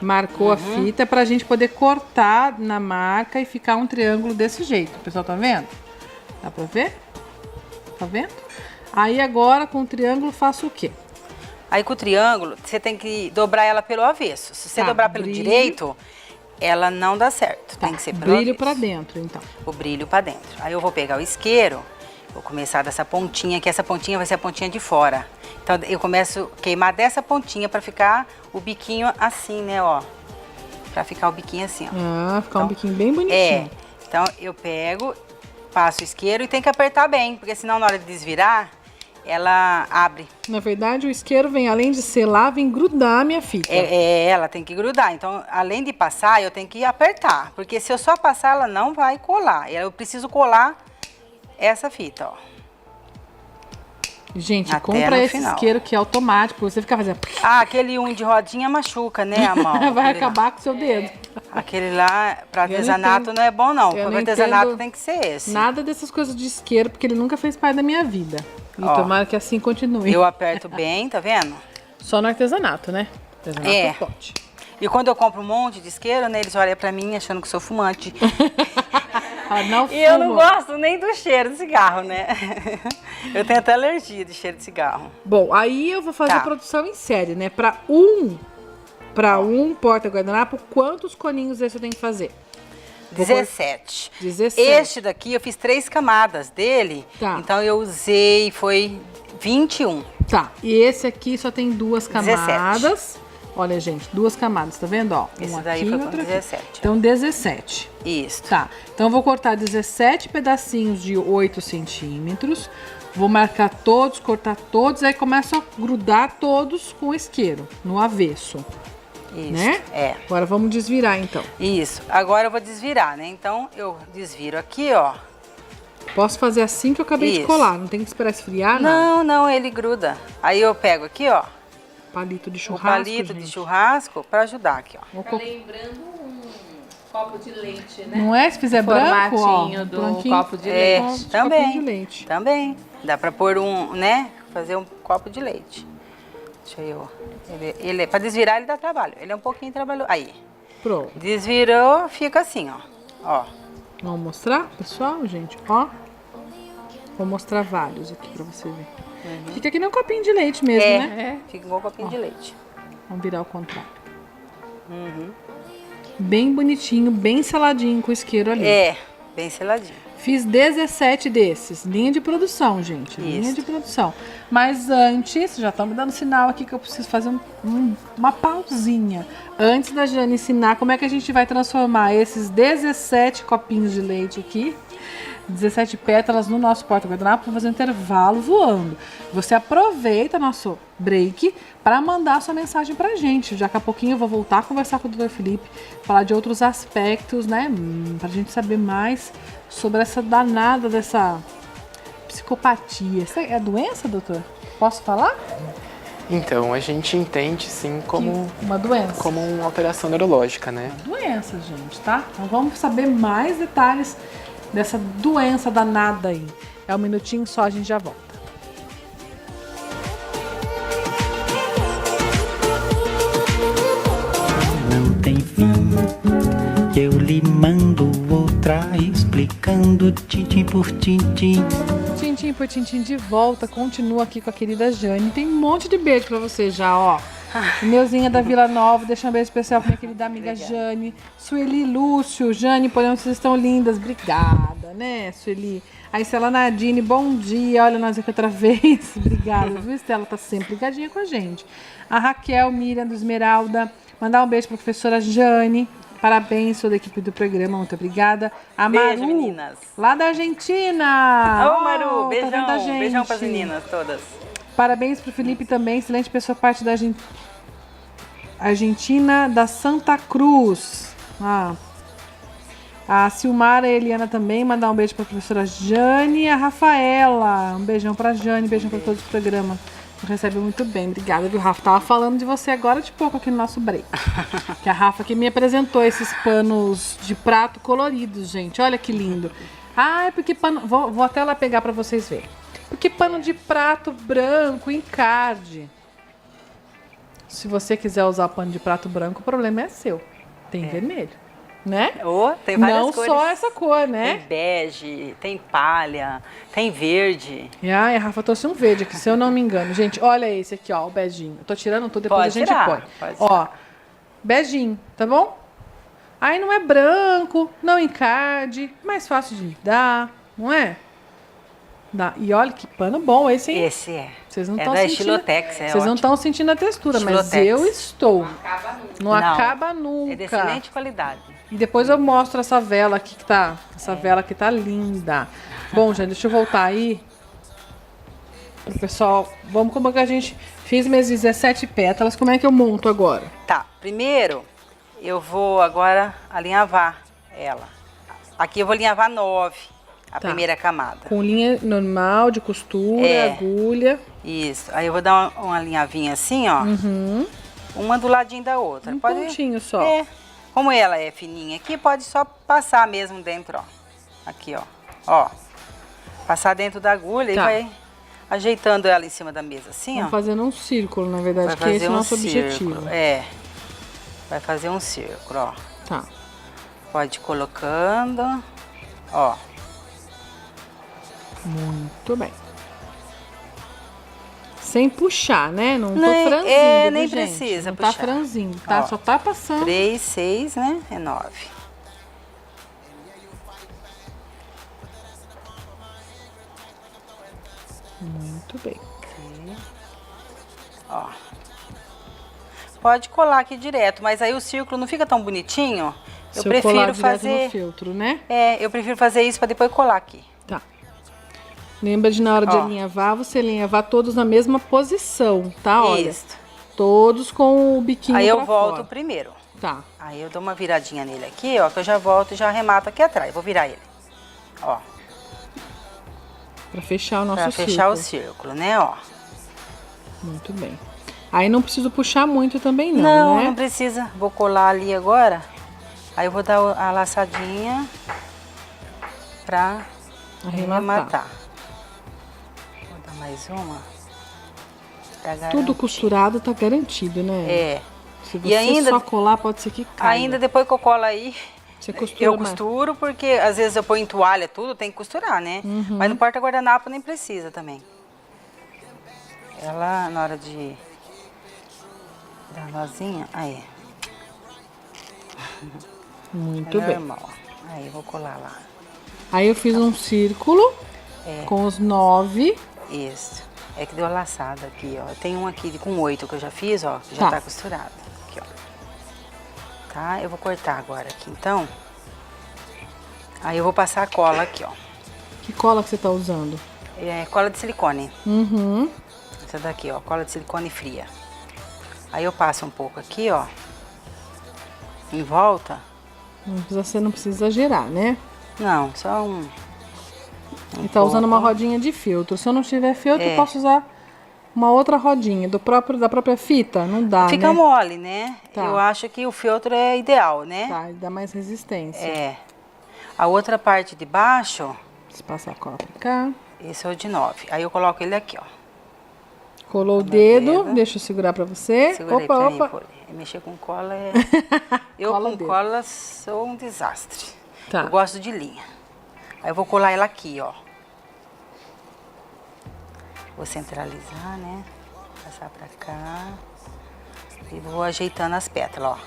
Marcou a fita pra gente poder cortar na marca e ficar um triângulo desse jeito. O pessoal tá vendo? Dá pra ver? Tá vendo? Aí, agora, com o triângulo, faço o quê? Aí com o triângulo, você tem que dobrar ela pelo avesso. Se você Tá, dobrar pelo brilho. direito, ela não dá certo. Tem que ser pelo Brilho avesso. pra dentro, então. O brilho pra dentro. Aí eu vou pegar o isqueiro, vou começar dessa pontinha, que essa pontinha vai ser a pontinha de fora. Então eu começo a queimar dessa pontinha pra ficar o biquinho assim, né, ó. Pra ficar o biquinho assim, ó. Ah, ficar um Então, biquinho bem bonitinho. Então eu pego, passo o isqueiro e tem que apertar bem, porque senão na hora de desvirar, ela abre. Na verdade, o isqueiro vem, além de selar, vem grudar a minha fita. Ela tem que grudar. Então, além de passar, eu tenho que apertar. Porque se eu só passar, ela não vai colar. Eu preciso colar essa fita, ó. Gente, Até compra no esse final. isqueiro que é automático, você fica fazendo... Ah, aquele de rodinha machuca, né, a mão? vai Aquele acabar com o seu dedo. lá. Aquele lá, pra Eu não artesanato, entendo. não é bom, não. Eu Para não artesanato entendo tem que ser esse. Nada dessas coisas de isqueiro, porque ele nunca fez parte da minha vida. E Ó. tomara que assim continue. Eu aperto bem, tá vendo? Só no artesanato, né? Artesanato pode. E quando eu compro um monte de isqueiro, né, eles olham pra mim achando que eu sou fumante. Ah, não E eu não fumo. gosto nem do cheiro de cigarro, né? Eu tenho até alergia de cheiro de cigarro. Bom, aí eu vou fazer Tá. a produção em série, né? Pra um porta-guardanapo, quantos coninhos esse eu tenho que fazer? 17. 17. Este daqui eu fiz 3 camadas dele, Tá. então eu usei, foi 21. Tá, e esse aqui só tem 2 17. camadas. Olha, gente, 2 camadas, tá vendo? Ó, Esse um daí aqui foi e com outro aqui. 17. Então, 17. Isso. Tá, então eu vou cortar 17 pedacinhos de 8 centímetros. Vou marcar todos, cortar todos, aí começo a grudar todos com o isqueiro, no avesso, Isso. né? É. Agora vamos desvirar, então. Isso. Agora eu vou desvirar, né? Então eu desviro aqui, ó. Posso fazer assim que eu acabei de Isso. colar, não tem que esperar esfriar, não. Não, não, ele gruda. Aí eu pego aqui, ó, Palito de o churrasco, palito de gente. churrasco pra ajudar aqui, ó. Vou Tá co- lembrando um copo de leite, né? Não é? Se fizer branco, ó. Formatinho do branquinho, copo de É, leite. também. copinho de leite. Também. Dá pra pôr né? Fazer um copo de leite. Deixa eu. Ele pra desvirar ele dá trabalho. Ele é um pouquinho trabalhoso. Aí. Pronto. Desvirou, fica assim, ó. Ó. Vamos mostrar, pessoal, gente? Ó. Vou mostrar vários aqui pra você ver. Fica aqui no copinho de leite mesmo, né? Fica igual um copinho de leite. Vamos virar ao contrário. Bem bonitinho, bem seladinho com o isqueiro ali. É, bem seladinho. Fiz 17 desses. Linha de produção, gente. Linha Isso. de produção. Mas antes, já estão me dando sinal aqui que eu preciso fazer uma pausinha. Antes da Jane ensinar como é que a gente vai transformar esses 17 copinhos de leite aqui, 17 pétalas no nosso porta-guardanapo, para fazer um intervalo voando. Você aproveita nosso break para mandar sua mensagem pra gente. Já que a pouquinho eu vou voltar a conversar com o Dr. Felipe, falar de outros aspectos, né? Pra gente saber mais sobre essa danada dessa psicopatia. Isso é doença, doutor? Posso falar? Então, a gente entende sim como Uma doença. como uma alteração neurológica, né? Doença, gente, tá? Então vamos saber mais detalhes dessa doença danada aí. É um minutinho só, a gente já volta. Não tem fim, que eu lhe mando outra explicando tintim por tintim. Tintim por Tintim de volta, continua aqui com a querida Jane. Tem um monte de beijo pra você já, ó. O Neuzinha da Vila Nova, deixa um beijo especial pra minha querida amiga Jane. Sueli Lúcio, Jane, porém, vocês estão lindas. Obrigada, né, Sueli? A Estela Nadine, bom dia. Olha nós aqui outra vez. Obrigada, viu, Estela? Tá sempre ligadinha com a gente. A Raquel Miriam do Esmeralda. Mandar um beijo pra professora Jane. Parabéns, toda a equipe do programa, muito obrigada. A Beijo, Maru, meninas. lá da Argentina. Ô, Maru, beijão, tá vendo a gente? beijão pras meninas todas. Parabéns pro Felipe também, excelente pessoa, parte da Argentina, da Santa Cruz. A Silmara e a Eliana também, mandar um beijo pra professora Jane e a Rafaela. Um beijão pra Jane, beijão pra todos os programas. Recebe muito bem, obrigada, viu, Rafa? Tava falando de você agora de pouco aqui no nosso break. Que a Rafa que me apresentou esses panos de prato coloridos, gente. Olha que lindo. Ah, é porque pano... Vou até lá pegar pra vocês verem. Porque pano de prato branco, encarde. Se você quiser usar pano de prato branco, o problema é seu. Tem vermelho, né? Tem várias Não cores. só essa cor, né? Tem bege, tem palha, tem verde. E a Rafa trouxe um verde aqui, se eu não me engano. Gente, olha esse aqui, ó, o beijinho. Eu tô tirando tudo, depois Pode a gente tirar, põe. pode Ó, tirar. beijinho, tá bom? Aí não é branco, não encarde, mais fácil de lidar, não é? E olha que pano bom esse, hein? Esse é. Vocês não É estão da sentindo. Estilotex, é Vocês não ótimo. estão sentindo a textura, mas Estilotex. eu estou. Não acaba É nunca. de excelente qualidade. E depois eu mostro essa vela aqui que tá. Essa vela aqui tá linda. Bom, gente, deixa eu voltar aí. Pro pessoal, vamos como é que a gente fez minhas 17 pétalas. Como é que eu monto agora? Tá, primeiro eu vou agora alinhavar ela. Aqui eu vou alinhavar 9, a Tá. primeira camada. Com linha normal de costura, agulha. Isso. Aí eu vou dar uma alinhavinha assim, ó. Uma do ladinho da outra. Um pontinho só. É. Como ela é fininha aqui, pode só passar mesmo dentro, ó. Aqui, ó. Ó. Passar dentro da agulha Tá. e vai ajeitando ela em cima da mesa, assim, Vamos ó. fazendo um círculo, na verdade, Vai que esse é o fazer um nosso círculo. objetivo. É. Vai fazer um círculo, ó. Tá. Pode ir colocando. Ó. Muito bem. Sem puxar, né? Não tô Nem- franzindo, é, viu, nem gente? precisa Não tá puxar. franzindo, tá? Ó. Só tá passando. 3, 6, né? É 9. Muito bem. Ó. Pode colar aqui direto, mas aí o círculo não fica tão bonitinho. Eu Se eu colar prefiro direto fazer. no filtro, né? Eu prefiro fazer isso para depois colar aqui. Tá. Lembra de na hora de Ó. alinhavar, você alinhavar todos na mesma posição, tá? Olha, Isso. todos com o biquinho Aí eu pra volto fora. primeiro. Tá. Aí eu dou uma viradinha nele aqui, ó, que eu já volto e já arremato aqui atrás. Vou virar ele. Ó, Pra fechar o nosso pra círculo. fechar o círculo, né, ó. Muito bem. Aí não preciso puxar muito também não, Não, né? não precisa. Vou colar ali agora. Aí eu vou dar a laçadinha pra arrematar. Vou dar mais uma. pra Tudo garantir. costurado tá garantido, né? É. Se você E ainda- só colar, pode ser que caia. Ainda depois que eu colo aí, Você costura eu mais. costuro, porque às vezes eu ponho em toalha, tudo, tem que costurar, né? Uhum. Mas no porta-guardanapo nem precisa também. Ela, na hora de dar nozinha, aí. Muito é bem. normal. Aí eu vou colar lá. Aí eu fiz um círculo É. com os 9. Isso. É que deu a laçada aqui, ó. Tem um aqui com 8 que eu já fiz, ó, que já Tá. tá costurado. Aqui, ó. Tá? Eu vou cortar agora aqui, então. Aí eu vou passar a cola aqui, ó. Que cola que você tá usando? É cola de silicone. Uhum. Essa daqui, ó, cola de silicone fria. Aí eu passo um pouco aqui, ó, em volta. Você não precisa exagerar, né? Não, só um E tá usando uma pouco. rodinha de filtro. Se eu não tiver filtro, eu É. posso usar uma outra rodinha da própria fita. Não dá, Fica né? mole, né? Tá. Eu acho que o feltro é ideal, né? Tá, e dá mais resistência. É. A outra parte de baixo, Deixa eu passar a cola pra cá. esse é o de 9. Aí eu coloco ele aqui, ó. Colou o meu dedo. dedo. Deixa eu segurar pra você. Segurei Opa, pra mim, opa. Poli. Mexer com cola é... Eu Cola com dedo. cola sou um desastre. Tá. Eu gosto de linha. Aí eu vou colar ela aqui, ó. Vou centralizar, né? Passar pra cá. E vou ajeitando as pétalas, ó.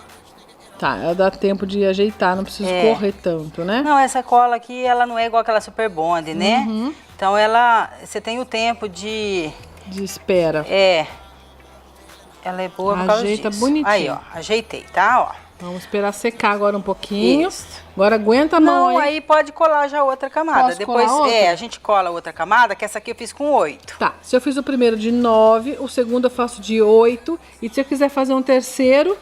Tá, dá tempo de ajeitar, não preciso correr tanto, né? Não, essa cola aqui, ela não é igual aquela Super Bond, né? Então, você tem o tempo de... De espera. Ela é boa por causa Ajeita disso. bonitinho. Aí, ó, ajeitei, tá? Ó. Vamos esperar secar agora um pouquinho. Isso. Agora aguenta a mão Não, aí. aí pode colar já outra camada. Posso Depois, colar outra? a gente cola outra camada, que essa aqui eu fiz com 8. Tá, se eu fiz o primeiro de 9, o segundo eu faço de 8. E se eu quiser fazer um terceiro,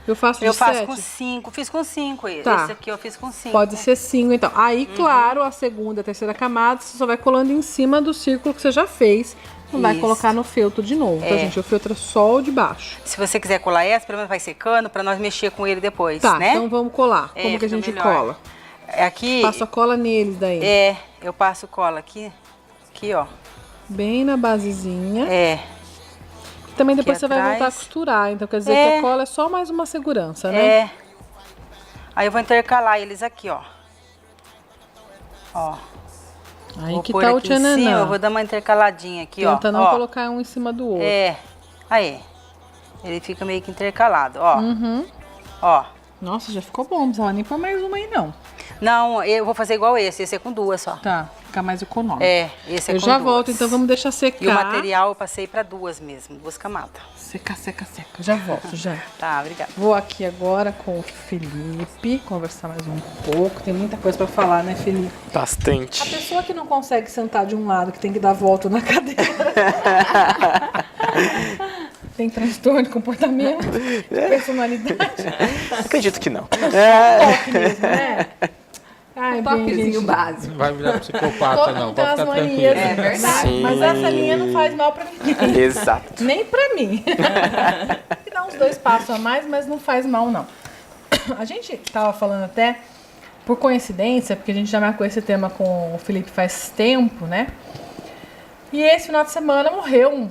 eu faço de 7. Eu faço com 5, fiz com 5 esse. Tá. Esse aqui eu fiz com 5. Pode ser 5, então. Aí, claro, a segunda e a terceira camada, você só vai colando em cima do círculo que você já fez. Não vai Isso. colocar no feltro de novo, tá, gente? O feltro é só o de baixo. Se você quiser colar essa, pelo menos vai secando pra nós mexer com ele depois, Tá, né? então vamos colar. Como que a fica gente melhor. cola? Aqui, Passa cola neles daí. eu passo cola aqui, ó. Bem na basezinha. É. E também depois aqui você vai voltar a atrás. costurar. Então quer dizer que a cola é só mais uma segurança, né? É. Aí eu vou intercalar eles aqui, ó. Ó. Aí Vou que pôr tá o aqui em cima, eu tchananã. vou dar uma intercaladinha aqui, ó. Tenta não ó. colocar um em cima do outro. Aí. Ele fica meio que intercalado, ó. Uhum. Ó. Nossa, já ficou bom. Não precisava nem pôr mais uma aí, não. Não, eu vou fazer igual esse é com 2 só. Tá, fica mais econômico. Esse é Eu com já 2. volto, então vamos deixar secar. E o material eu passei pra 2 mesmo, 2 camadas. Seca, seca, seca. Já volto, já. Tá, obrigada. Vou aqui agora com o Felipe, conversar mais um pouco. Tem muita coisa pra falar, né, Felipe? A Bastante. pessoa que não consegue sentar de um lado, que tem que dar volta na cadeira. Tem transtorno de comportamento, de personalidade. Acredito que não. Toque mesmo, né? Ai, Um bem, toquezinho gente. básico. Não vai virar psicopata, Todo não. mundo tem Pode umas ficar manias. tranquilo. É verdade. Sim. Mas essa linha não faz mal pra ninguém. Exato. Nem pra mim. Dá uns 2 passos a mais, mas não faz mal, não. A gente tava falando até, por coincidência, porque a gente já marcou esse tema com o Felipe faz tempo, né? E esse final de semana morreu,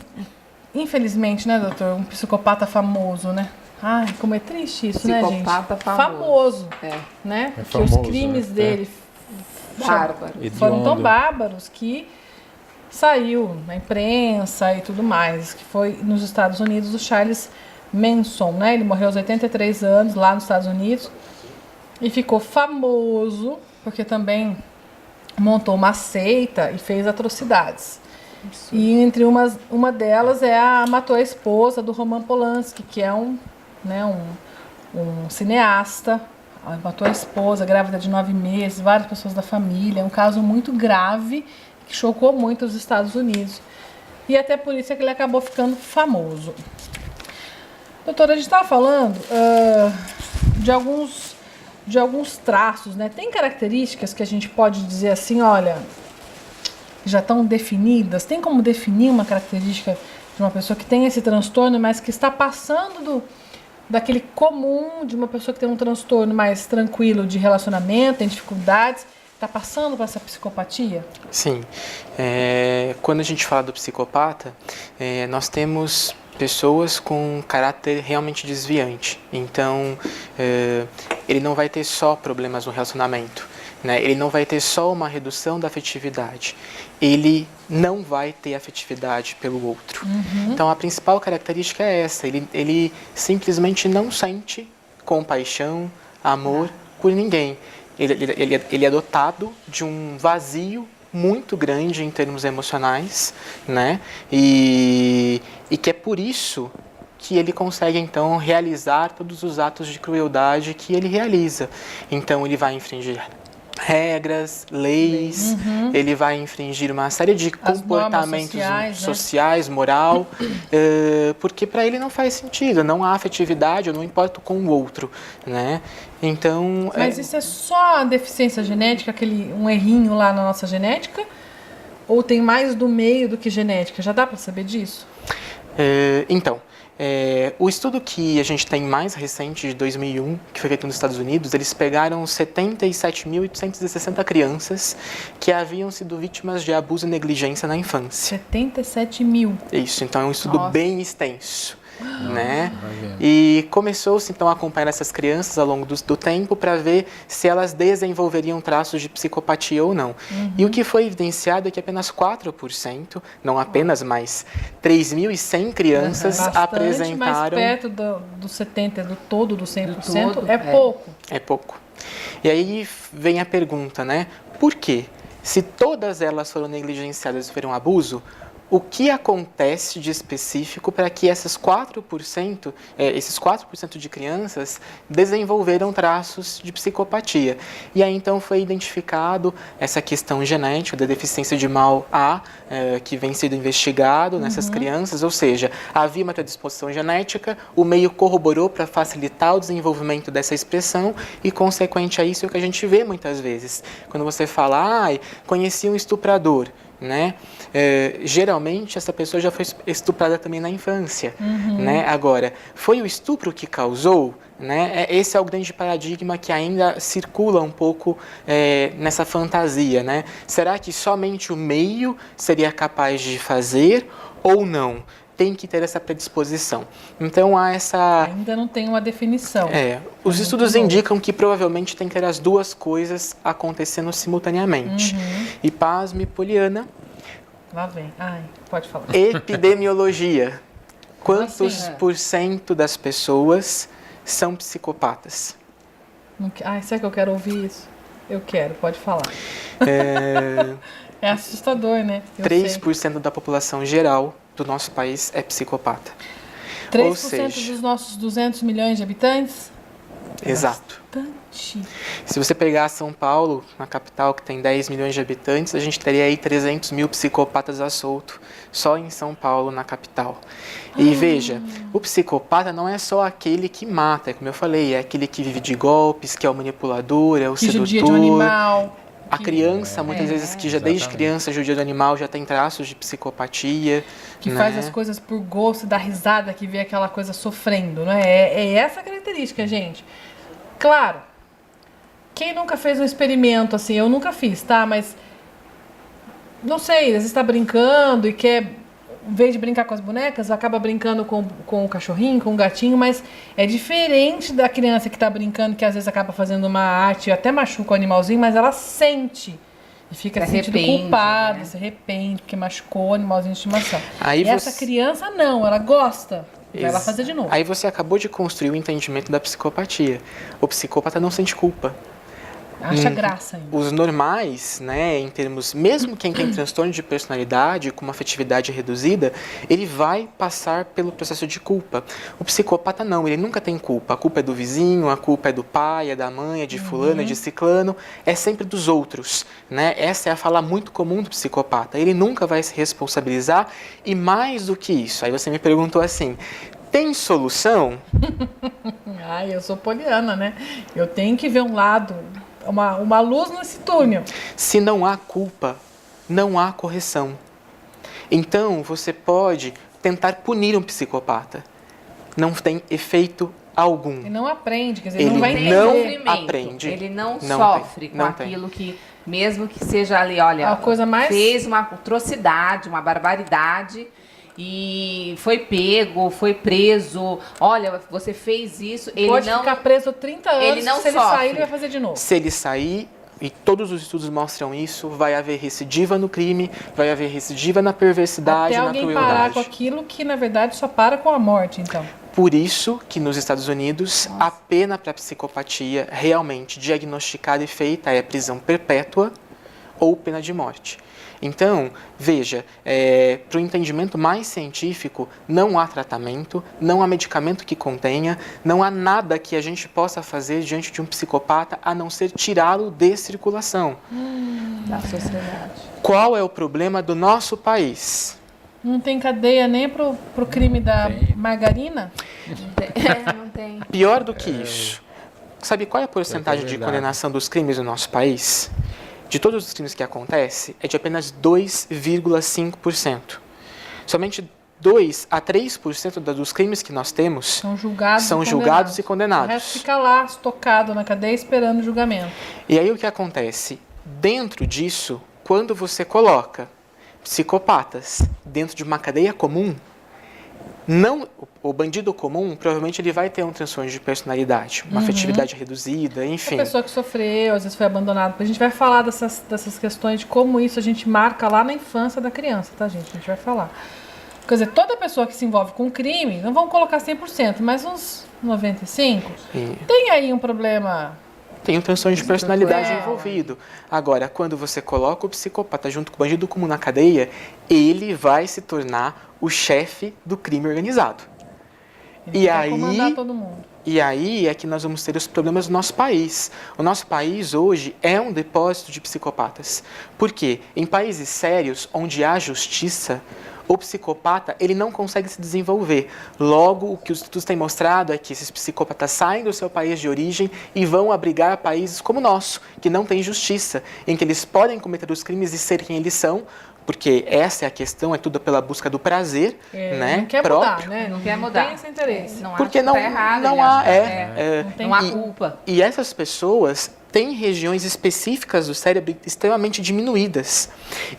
infelizmente, né, doutor? Um psicopata famoso, né? Ai, como é triste isso, né, gente? Psicopata famoso. É. Né? É Que os famoso, crimes né? dele Bárbaro. foram tão Hediondo. bárbaros que saiu na imprensa e tudo mais, que foi nos Estados Unidos o Charles Manson, né? Ele morreu aos 83 anos lá nos Estados Unidos e ficou famoso porque também montou uma seita e fez atrocidades. E entre uma delas matou a esposa do Roman Polanski, que é um cineasta. Ela matou a esposa, grávida de 9 meses, várias pessoas da família. É um caso muito grave que chocou muito os Estados Unidos. E até por isso é que ele acabou ficando famoso. Doutora, a gente estava falando de alguns traços, né? Tem características que a gente pode dizer assim, olha, já estão definidas. Tem como definir uma característica de uma pessoa que tem esse transtorno, mas que está passando daquele comum de uma pessoa que tem um transtorno mais tranquilo de relacionamento, tem dificuldades, está passando por essa psicopatia? Sim. Quando a gente fala do psicopata, nós temos pessoas com caráter realmente desviante. Então, ele não vai ter só problemas no relacionamento, né? Ele não vai ter só uma redução da afetividade. Ele não vai ter afetividade pelo outro. Então, a principal característica é essa. Ele simplesmente não sente compaixão, amor por ninguém. Ele é dotado de um vazio muito grande em termos emocionais, né? E que é por isso que ele consegue, então, realizar todos os atos de crueldade que ele realiza. Então, ele vai infringir regras, leis, ele vai infringir uma série de comportamentos sociais, moral, porque para ele não faz sentido, não há afetividade, eu não importo com o outro, né? Então... Mas isso é só a deficiência genética, um errinho lá na nossa genética? Ou tem mais do meio do que genética? Já dá para saber disso? O estudo que a gente tem mais recente, de 2001, que foi feito nos Estados Unidos, eles pegaram 77.860 crianças que haviam sido vítimas de abuso e negligência na infância. 77 mil. Isso, então é um estudo bem extenso. né? E começou-se então a acompanhar essas crianças ao longo do tempo para ver se elas desenvolveriam traços de psicopatia ou não. E o que foi evidenciado é que apenas 4%, não apenas, mas 3.100 crianças Bastante, apresentaram... mais perto do 70%, do todo, do 100%, Do todo, é pouco. É pouco. E aí vem a pergunta, né? Por quê? Se todas elas foram negligenciadas e foram abuso, o que acontece de específico para que esses 4% de crianças desenvolveram traços de psicopatia? E aí então foi identificado essa questão genética da deficiência de MAL-A, que vem sendo investigado nessas crianças, ou seja, havia uma predisposição genética, o meio corroborou para facilitar o desenvolvimento dessa expressão e, consequente a isso, é o que a gente vê muitas vezes. Quando você fala, conheci um estuprador, né? Geralmente essa pessoa já foi estuprada também na infância, né? Agora, foi o estupro que causou, né? Esse é o grande paradigma que ainda circula um pouco nessa fantasia, né? Será que somente o meio seria capaz de fazer ou não? Tem que ter essa predisposição. Então há essa... Ainda não tem uma definição. Os estudos indicam que provavelmente tem que ter as duas coisas acontecendo simultaneamente. E pasme, Poliana. Lá vem. Pode falar. Epidemiologia. Quantos Assim, por cento das pessoas são psicopatas? Será que eu quero ouvir isso? Eu quero, pode falar. É assustador, né? 3% da população geral do nosso país é psicopata. 3% Ou seja, dos nossos 200 milhões de habitantes? Exato. Bastante. Se você pegar São Paulo, na capital, que tem 10 milhões de habitantes, a gente teria aí 300 mil psicopatas à solto, só em São Paulo, na capital. E veja, o psicopata não é só aquele que mata, como eu falei, é aquele que vive de golpes, que é o manipulador, é o Que sedutor. judia de um animal. A criança, muitas vezes, que já desde criança judia do animal, já tem traços de psicopatia. Que né? faz as coisas por gosto, dá risada, que vê aquela coisa sofrendo, não é? É essa a característica, gente. Claro, quem nunca fez um experimento assim, eu nunca fiz, tá? Mas, não sei, às vezes está brincando e quer, em vez de brincar com as bonecas, acaba brincando com o cachorrinho, com o gatinho, mas é diferente da criança que está brincando, que às vezes acaba fazendo uma arte, até machuca o animalzinho, mas ela sente. E fica se sentindo culpada, né? Se arrepende, porque machucou o animalzinho de estimação. Aí essa criança não, ela gosta. Vai ela fazer de novo. Aí você acabou de construir o entendimento da psicopatia. O psicopata não sente culpa. Acha graça ainda. Os normais, né, em termos, mesmo quem tem transtorno de personalidade com uma afetividade reduzida, ele vai passar pelo processo de culpa. O psicopata não, ele nunca tem culpa. A culpa é do vizinho, a culpa é do pai, é da mãe, é de fulano, é de ciclano, é sempre dos outros, né? Essa é a fala muito comum do psicopata. Ele nunca vai se responsabilizar e mais do que isso. Aí você me perguntou assim, tem solução? Eu sou poliana, né? Eu tenho que ver um lado, uma luz nesse túnel. Se não há culpa, não há correção. Então, você pode tentar punir um psicopata. Não tem efeito algum. Ele não aprende, quer dizer, ele não vai entender. não aprende. Ele não sofre com aquilo que, mesmo que seja ali, olha, a coisa mais... fez uma atrocidade, uma barbaridade, e foi pego, foi preso, olha, você fez isso, ele pode não... ficar preso 30 anos, ele não se ele sofre. sair, ele vai fazer de novo. Se ele sair, e todos os estudos mostram isso, vai haver recidiva no crime, vai haver recidiva na perversidade, até na alguém crueldade. parar com aquilo que, na verdade, só para com a morte, então. Por isso que nos Estados Unidos, a pena para psicopatia realmente diagnosticada e feita é prisão perpétua ou pena de morte. Então, veja, para o entendimento mais científico, não há tratamento, não há medicamento que contenha, não há nada que a gente possa fazer diante de um psicopata a não ser tirá-lo de circulação. Da sociedade. Qual é o problema do nosso país? Não tem cadeia nem pro crime da margarina? Não tem. Pior do que isso. Sabe qual é a porcentagem de condenação dos crimes no nosso país? De todos os crimes que acontecem, é de apenas 2,5%. Somente 2 a 3% dos crimes que nós temos são julgados e condenados. O resto fica lá, estocado na cadeia, esperando o julgamento. E aí o que acontece? Dentro disso, quando você coloca psicopatas dentro de uma cadeia comum, Não, o bandido comum, provavelmente ele vai ter um transtorno de personalidade, uma afetividade reduzida, enfim. A pessoa que sofreu, às vezes foi abandonada. A gente vai falar dessas questões de como isso a gente marca lá na infância da criança, tá, gente? A gente vai falar. Quer dizer, toda pessoa que se envolve com crime, não vamos colocar 100%, mas uns 95%, tem aí um problema... Tem um transtorno de personalidade envolvido. Agora, quando você coloca o psicopata junto com o bandido comum na cadeia, ele vai se tornar o chefe do crime organizado. Ele vai comandar todo mundo. E aí é que nós vamos ter os problemas do nosso país. O nosso país hoje é um depósito de psicopatas. Por quê? Em países sérios, onde há justiça, o psicopata ele não consegue se desenvolver. Logo, o que os estudos têm mostrado é que esses psicopatas saem do seu país de origem e vão abrigar países como o nosso, que não tem justiça, em que eles podem cometer os crimes e ser quem eles são, porque essa é a questão, é tudo pela busca do prazer, né, não quer próprio. mudar, né? Não quer mudar. Não tem esse interesse. Porque não, tá errado, não ele há, acha, não há culpa. E essas pessoas têm regiões específicas do cérebro extremamente diminuídas.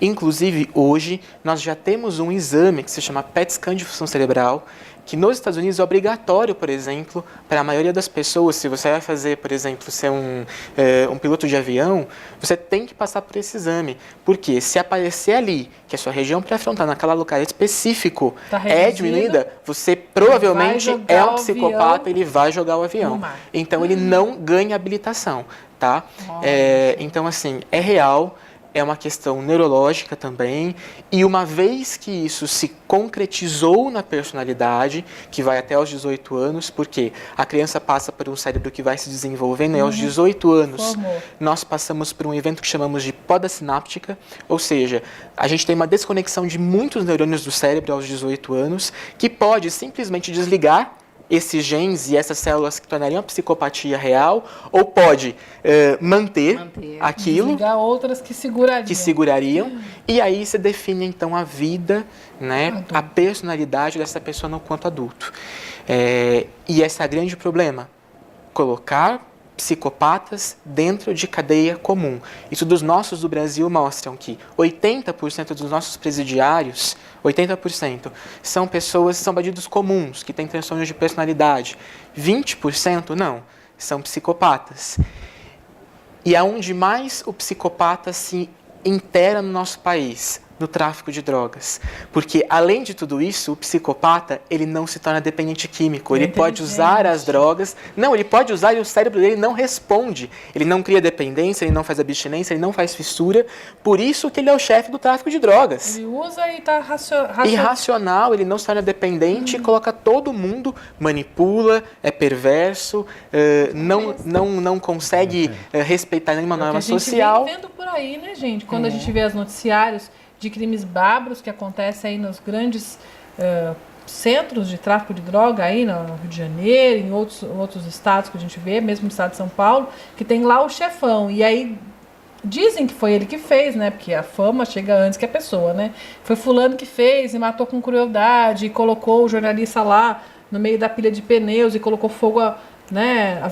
Inclusive, hoje, nós já temos um exame que se chama PET scan de função cerebral, que nos Estados Unidos é obrigatório, por exemplo, para a maioria das pessoas. Se você vai fazer, por exemplo, ser um piloto de avião, você tem que passar por esse exame. Porque se aparecer ali que a sua região pré-frontal, naquela lugar específico, é diminuída, você provavelmente é um psicopata, ele vai jogar o avião. Então, ele não ganha habilitação. Tá? Então, assim, é real, é uma questão neurológica também, e uma vez que isso se concretizou na personalidade, que vai até aos 18 anos, porque a criança passa por um cérebro que vai se desenvolvendo, e aos 18 anos nós passamos por um evento que chamamos de poda sináptica, ou seja, a gente tem uma desconexão de muitos neurônios do cérebro aos 18 anos, que pode simplesmente desligar esses genes e essas células que tornariam a psicopatia real, ou pode manter aquilo, desligar outras que segurariam. E aí se define então a vida, né, a personalidade dessa pessoa no quanto adulto. E esse é o grande problema, colocar psicopatas dentro de cadeia comum. Estudos nossos do Brasil mostram que 80% dos nossos presidiários, 80%, são pessoas, são bandidos comuns, que têm transtornos de personalidade. 20% não, são psicopatas. E aonde mais o psicopata se integra no nosso país? No tráfico de drogas. Porque, além de tudo isso, o psicopata, ele não se torna dependente químico. Ele pode usar as drogas. Não, ele pode usar e o cérebro dele não responde. Ele não cria dependência, ele não faz abstinência, ele não faz fissura. Por isso que ele é o chefe do tráfico de drogas. Ele usa e está irracional, ele não se torna dependente e coloca todo mundo, manipula, é perverso, não consegue respeitar nenhuma norma social. A gente vem vendo por aí, né, gente? Quando a gente vê os noticiários de crimes bárbaros que acontecem aí nos grandes centros de tráfico de droga, aí no Rio de Janeiro, em outros estados que a gente vê, mesmo no estado de São Paulo, que tem lá o chefão. E aí dizem que foi ele que fez, né? Porque a fama chega antes que a pessoa, né? Foi fulano que fez e matou com crueldade e colocou o jornalista lá no meio da pilha de pneus e colocou fogo a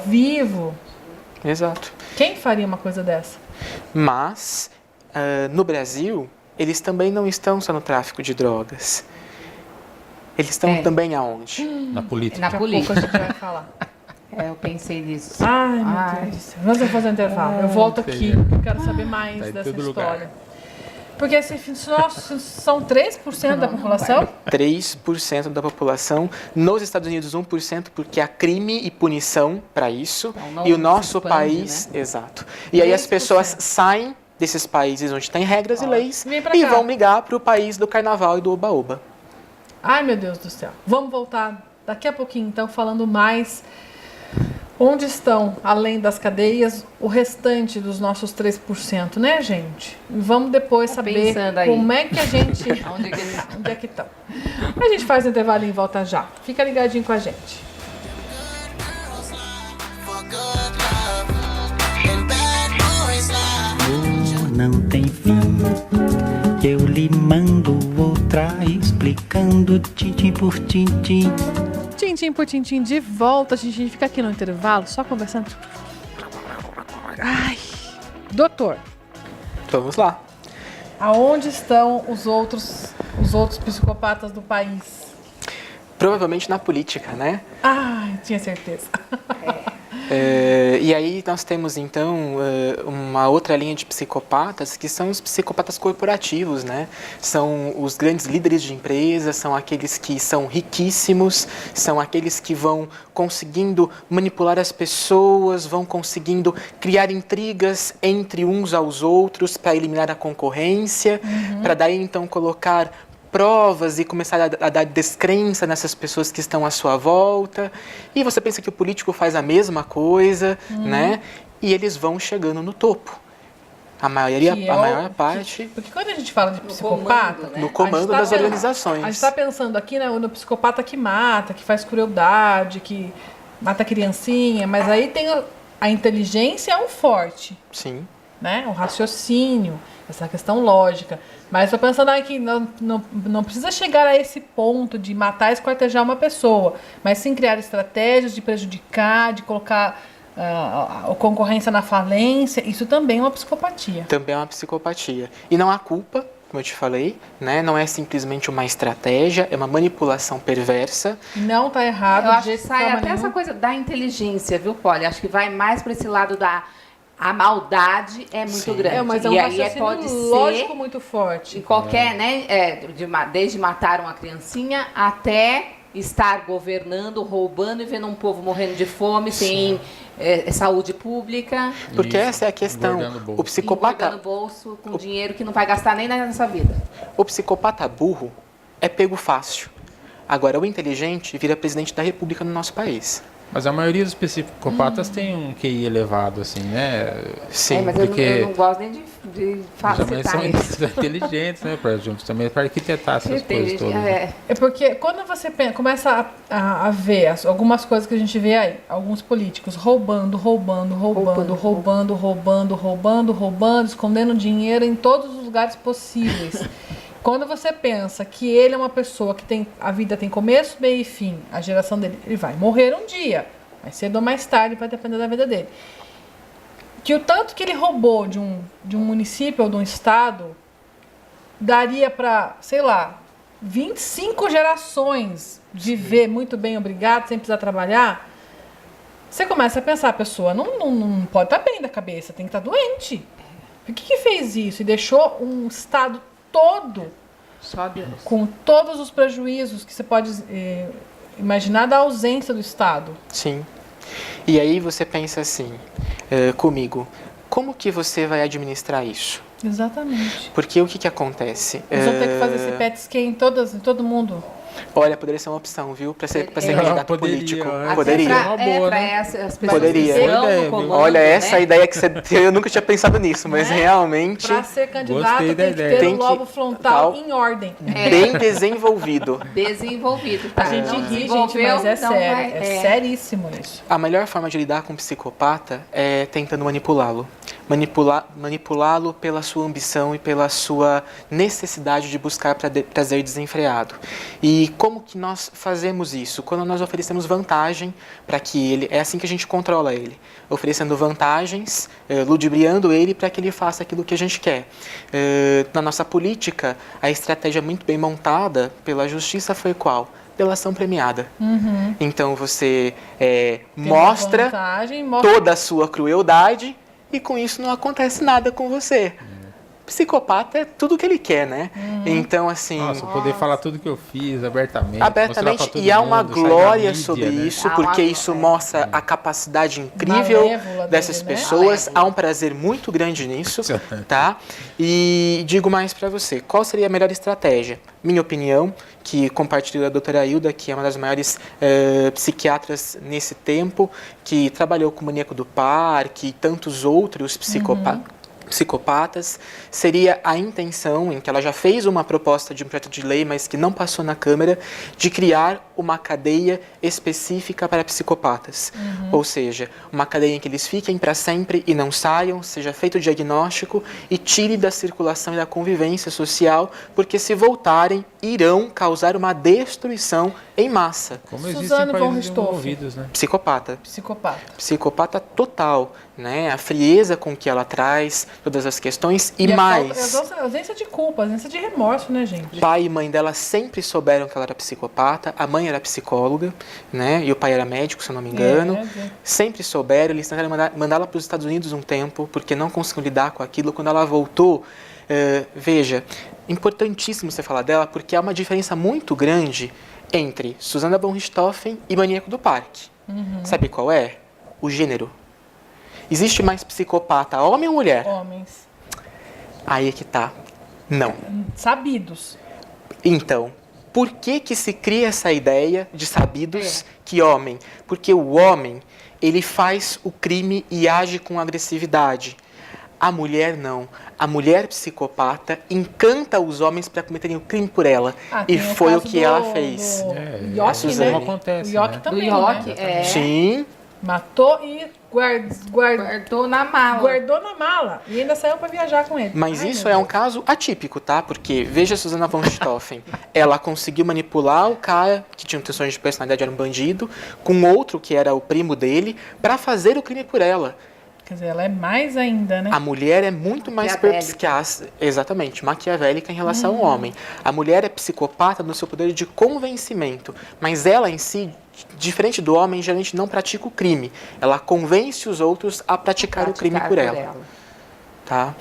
vivo. Exato. Quem faria uma coisa dessa? Mas, no Brasil, eles também não estão só no tráfico de drogas. Eles estão também aonde? Na política. Na política. Daqui a pouco a gente vai falar. Eu pensei nisso. Ai, meu Deus do céu. Vamos fazer um intervalo. Eu volto aqui. Eu quero saber mais dessa história. Lugar. Porque assim, são 3% da população? 3% da população. Nos Estados Unidos, 1%, porque há crime e punição para isso. Então, e o nosso expande, país... né? Exato. E aí as pessoas saem desses países onde tem regras e leis e vão migrar para o país do carnaval e do oba-oba. Ai, meu Deus do céu. Vamos voltar daqui a pouquinho, então, falando mais onde estão, além das cadeias, o restante dos nossos 3%, né, gente? Vamos depois saber como é que a gente... onde é que estão. A gente faz um intervalo e volta já. Fica ligadinho com a gente. Não tem fim, eu lhe mando outra explicando tintim por tintim. Tintim por tintim de volta, a gente fica aqui no intervalo só conversando. Ai, doutor. Vamos lá. Aonde estão os outros psicopatas do país? Provavelmente na política, né? Ai, tinha certeza. E aí nós temos, então, uma outra linha de psicopatas, que são os psicopatas corporativos, né? São os grandes líderes de empresas, são aqueles que são riquíssimos, são aqueles que vão conseguindo manipular as pessoas, vão conseguindo criar intrigas entre uns aos outros para eliminar a concorrência, para daí, então, colocar provas e começar a dar descrença nessas pessoas que estão à sua volta. E você pensa que o político faz a mesma coisa, né? E eles vão chegando no topo. A maior parte... Porque quando a gente fala de psicopata... No comando das organizações. A gente está pensando aqui, né, no psicopata que mata, que faz crueldade, que mata criancinha, mas aí tem a inteligência é um forte. Sim. Né? O raciocínio, essa questão lógica. Mas estou pensando aqui, não precisa chegar a esse ponto de matar e esquartejar uma pessoa, mas sim criar estratégias de prejudicar, de colocar a concorrência na falência. Isso também é uma psicopatia. Também é uma psicopatia. E não há culpa, como eu te falei, né? Não é simplesmente uma estratégia, é uma manipulação perversa. Não está errado. Eu acho que sai até essa coisa da inteligência, viu, Polly? Acho que vai mais para esse lado a maldade é muito grande. Mas é um raciocínio lógico muito forte. Em qualquer, né? Desde matar uma criancinha até estar governando, roubando e vendo um povo morrendo de fome, sem saúde pública. Porque essa é a questão. O psicopata... Engordando bolso com dinheiro que não vai gastar nem nessa vida. O psicopata burro é pego fácil. Agora, o inteligente vira presidente da República no nosso país. Mas a maioria dos psicopatas tem um QI elevado, assim, né? Sim, mas porque eu não gosto nem de citar são inteligentes, né? Também para arquitetar essas coisas todas. É porque quando você começa a ver algumas coisas que a gente vê aí, alguns políticos roubando, escondendo dinheiro em todos os lugares possíveis. Quando você pensa que ele é uma pessoa que a vida tem começo, meio e fim, a geração dele, ele vai morrer um dia, mais cedo ou mais tarde, vai depender da vida dele. Que o tanto que ele roubou de um município ou de um estado, daria para, sei lá, 25 gerações viver muito bem, obrigado, sem precisar trabalhar. Você começa a pensar, a pessoa não pode estar bem da cabeça, tem que estar doente. Por que fez isso? E deixou um estado todo, só Deus, com todos os prejuízos que você pode imaginar da ausência do Estado. Sim. E aí você pensa assim, comigo, como que você vai administrar isso? Exatamente. Porque o que acontece? Nós vamos ter que fazer esse PET scan em todo mundo. Olha, poderia ser uma opção, viu? Para ser candidato político. Poderia. As pessoas poderia. Olha, essa ideia que eu nunca tinha pensado nisso, mas realmente... Para ser candidato tem que ter o lobo frontal em ordem. Bem desenvolvido. Tá? A gente ri, gente, mas é sério. É seríssimo isso. A melhor forma de lidar com um psicopata é tentando manipulá-lo. Manipulá-lo pela sua ambição e pela sua necessidade de buscar prazer desenfreado. E como que nós fazemos isso? Quando nós oferecemos vantagem para que ele... É assim que a gente controla ele. Oferecendo vantagens, ludibriando ele para que ele faça aquilo que a gente quer. Na nossa política, a estratégia muito bem montada pela justiça foi qual? Pela ação premiada. Então você mostra toda a sua crueldade e com isso não acontece nada com você. Psicopata é tudo que ele quer, né? Então, assim... Nossa, poder falar tudo que eu fiz abertamente. E há uma glória sobre isso, porque isso mostra a capacidade incrível dessas pessoas. Há um prazer muito grande nisso, tá? E digo mais pra você, qual seria a melhor estratégia? Minha opinião, que compartilho da doutora Hilda, que é uma das maiores psiquiatras nesse tempo, que trabalhou com o maníaco do parque e tantos outros psicopatas, seria a intenção, em que ela já fez uma proposta de um projeto de lei, mas que não passou na Câmara, de criar uma cadeia específica para psicopatas. Ou seja, uma cadeia em que eles fiquem para sempre e não saiam, seja feito o diagnóstico e tire da circulação e da convivência social, porque se voltarem, irão causar uma destruição em massa. Como existem países envolvidos, né? Psicopata total, né? A frieza com que ela traz todas as questões e mais. A ausência de culpa, a ausência de remorso, né, gente? Pai e mãe dela sempre souberam que ela era psicopata, a mãe era psicóloga, né? E o pai era médico, se eu não me engano. Sempre souberam, eles tentaram mandá-la para os Estados Unidos um tempo, porque não conseguiam lidar com aquilo. Quando ela voltou, veja, importantíssimo você falar dela, porque há uma diferença muito grande entre Susanna von Richthofen e Maníaco do Parque. Sabe qual é? O gênero. Existe mais psicopata homem ou mulher? Homens. Aí é que tá. Não. Sabidos. Então, por que se cria essa ideia de sabidos que homem? Porque o homem, ele faz o crime e age com agressividade. A mulher não. A mulher psicopata encanta os homens para cometerem o crime por ela. E foi o que ela fez. Yoki, né? Acontece, O Yoki né? também, Do Yoki, né? Sim. Matou e Guardou na mala. guardou na mala. E ainda saiu para viajar com ele. Mas Ai, isso meu é um Deus. caso atípico, tá? Porque, veja a Susanna von Richthofen. Ela conseguiu manipular o cara que tinha intenções de personalidade, era um bandido, com outro que era o primo dele, para fazer o crime por ela. Quer dizer, ela é mais ainda, né? A mulher é muito mais exatamente, maquiavélica em relação ao homem. A mulher é psicopata no seu poder de convencimento, mas ela em si, diferente do homem, geralmente não pratica o crime. Ela convence os outros a praticar o crime por ela. Tá?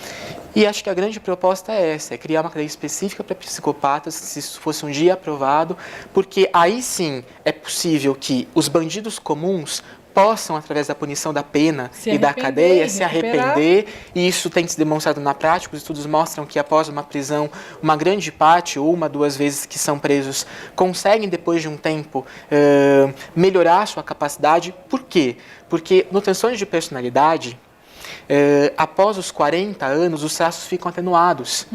E acho que a grande proposta é essa, é criar uma cadeia específica para psicopatas, se isso fosse um dia aprovado, porque aí sim é possível que os bandidos comuns possam, através da punição da pena e da cadeia, se arrepender, e isso tem se demonstrado na prática. Os estudos mostram que após uma prisão, uma grande parte, ou 1, 2 vezes que são presos, conseguem, depois de um tempo, melhorar a sua capacidade. Por quê? Porque no transtorno de personalidade, após os 40 anos, os traços ficam atenuados,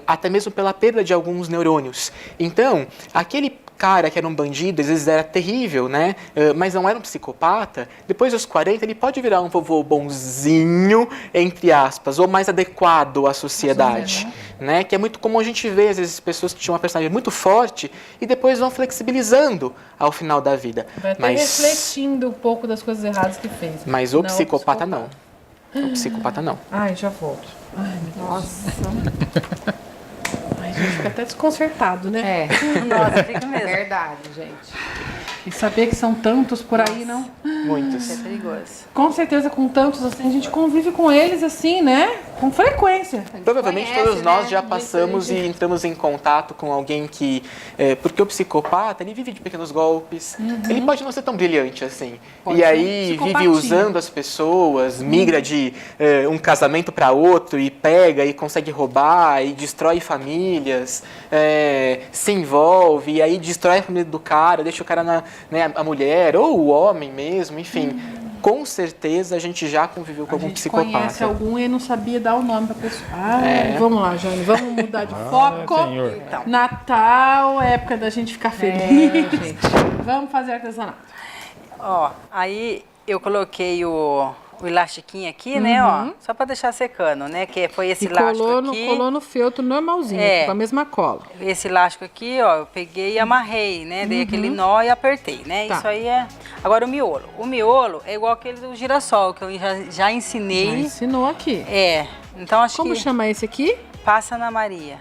até mesmo pela perda de alguns neurônios. Então, aquele cara que era um bandido, às vezes era terrível, né? Mas não era um psicopata, depois dos 40 ele pode virar um vovô bonzinho, entre aspas, ou mais adequado à sociedade, né? Que é muito comum a gente ver, às vezes, pessoas que tinham uma personalidade muito forte e depois vão flexibilizando ao final da vida. Vai até refletindo um pouco das coisas erradas que fez. Mas o psicopata não. O psicopata não. Ai, já volto. Ai, meu Deus. Nossa. Ai, a gente fica até desconcertado, né? Nossa, fica mesmo. Verdade, gente. E saber que são tantos por aí, não? Muitos. Isso é perigoso. Com certeza, com tantos assim, a gente convive com eles assim, né? Com frequência. Provavelmente conhece, todos nós né? já passamos e entramos em contato com alguém que... porque o psicopata, ele vive de pequenos golpes. Ele pode não ser tão brilhante assim. Pode E ser aí vive psicopatinho. usando as pessoas, migra de um casamento para outro e pega e consegue roubar e destrói famílias, se envolve e aí destrói a família do cara, deixa o cara a mulher ou o homem mesmo, enfim. Com certeza a gente já conviveu com algum psicopata. Conhece algum e não sabia dar o nome pra pessoa. Vamos lá, Jane, vamos mudar de foco. senhor. Natal, época da gente ficar feliz. Vamos fazer artesanato. Ó, aí eu coloquei o elastiquinho aqui, né, ó, só pra deixar secando, né, que foi esse elástico aqui. Colou no feltro normalzinho, com a mesma cola. Esse elástico aqui, ó, eu peguei e amarrei, né, dei aquele nó e apertei, né, Tá. isso aí é... Agora o miolo. O miolo é igual aquele do girassol, que eu já ensinei. Já ensinou aqui. Então acho Como que chama esse aqui? passa na Maria.